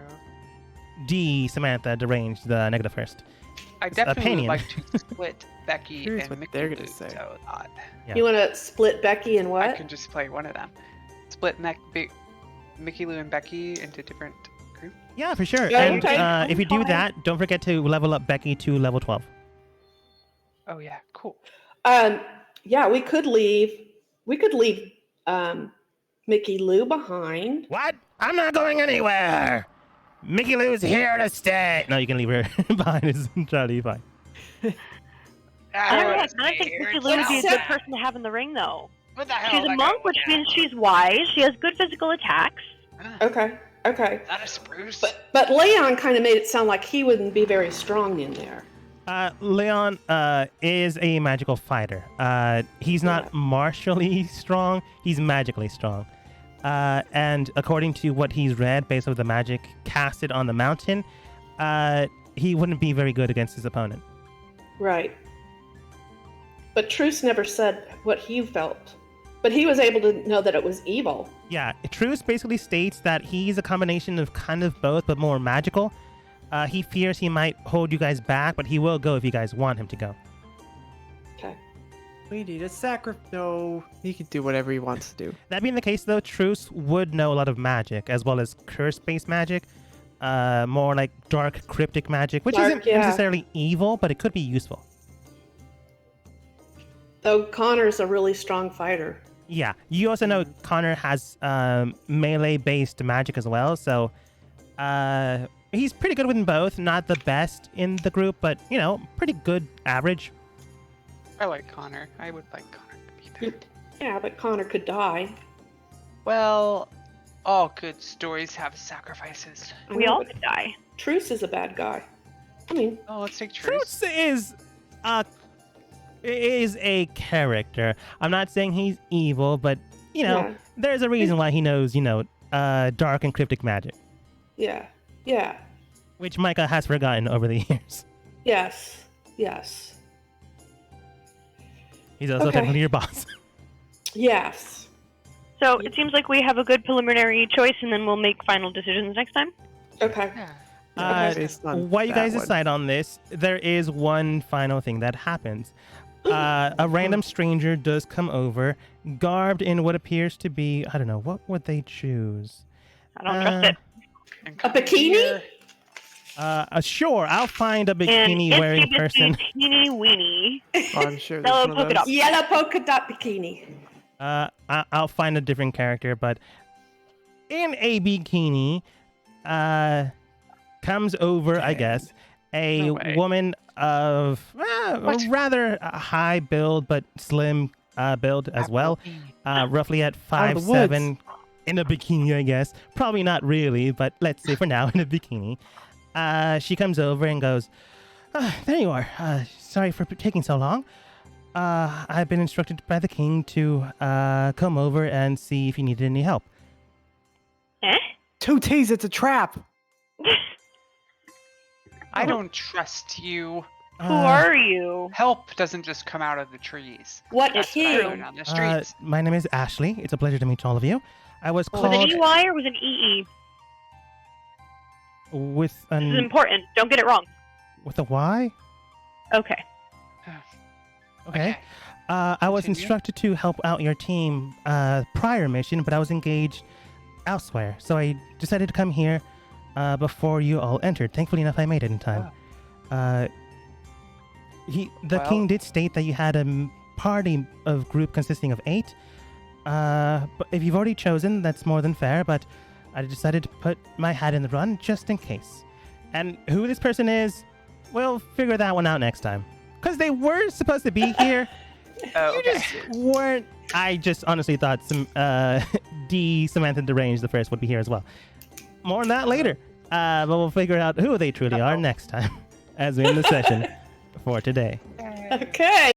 D Samantha deranged the negative first. I definitely opinion. would like to split Becky Curious and what Mickey they're gonna Lou, say. so that Yeah. You want to split Becky and I what? can just play one of them. Split Mickey Lou and Becky into different groups. Yeah, for sure. Yeah, And okay. if you do that, don't forget to level up Becky to level 12. Oh yeah, cool. Yeah, we could leave. We could leave Mickey Lou behind. What? I'm not going anywhere. Mickey Lou's here to stay. No, you can leave her behind. It's entirely fine. I wanna don't stay think here Mickey and Lou would be a smell good that. person to have in the ring, though. What the hell? She's am a I monk, gonna which look means she's wise. She has good physical attacks. at? Okay. Is that a spruce? But Leon kind of made it sound like he wouldn't be very strong in there. Leon is a magical fighter. He's not martially strong. He's magically strong. And according to what he's read, based on the magic casted on the mountain, he wouldn't be very good against his opponent. Right. But Truce never said what he felt. But he was able to know that it was evil. Yeah, Truce basically states that he's a combination of kind of both, but more magical. He fears he might hold you guys back, but he will go if you guys want him to go. Okay. We need a sacrifice. No, he can do whatever he wants to do. That being the case, though, Truce would know a lot of magic, as well as curse-based magic. More like dark, cryptic magic, which isn't necessarily evil, but it could be useful. Though Connor's a really strong fighter. Yeah, you also know Connor has melee-based magic as well, so He's pretty good with both. Not the best in the group, but, pretty good average. I like Connor. I would like Connor to be there. Yeah, but Connor could die. Well, all good stories have sacrifices. I We know, all but could die. Truce is a bad guy. I mean, Oh, let's take Truce. Truce is a character. I'm not saying he's evil, but, Yeah. there's a reason why he knows, dark and cryptic magic, yeah. which Micah has forgotten over the years. Yes. He's also Okay. technically your boss. Yes. So it seems like we have a good preliminary choice, and then we'll make final decisions next time. Okay. Yeah. Based on While you that guys one. decide on this, there is one final thing that happens. A random stranger does come over, garbed in what appears to be, I don't know, what would they choose? I don't trust it. And A bikini? Sure, I'll find a And bikini-wearing itsy person. bitsy teeny weeny. Oh, I'm sure. Yellow there's one of polka those. dot. Yellow polka dot bikini. I'll find a different character, but in a bikini, comes over, I guess, a No way. woman of a rather high build, but slim build as well. Roughly at Out of the 5'7", in a bikini, I guess. Probably not really, but let's say for now in a bikini. She comes over and goes, there you are. Sorry for taking so long. I've been instructed by the king to come over and see if you needed any help. Eh? 2 T's, it's a trap. I don't trust you. Who are you? Help doesn't just come out of the trees. What That's what I king? learned on the streets. My name is Ashley. It's a pleasure to meet all of you. I was Was it called EY or was it EE? with This is an important. Don't get it wrong. with a Y. Okay. Okay. I was Continue. instructed to help out your team prior mission, but I was engaged elsewhere, so I decided to come here before you all entered. Thankfully enough, I made it in time. The Well- king did state that you had a party of group consisting of 8. But if you've already chosen, that's more than fair. But I decided to put my hat in the run just in case. And who this person is, we'll figure that one out next time. Because they were supposed to be here. Oh, You okay. just weren't. I just honestly thought Samantha Deranged the first would be here as well. More on that later. But we'll figure out who they truly are next time as we end the session for today. Okay.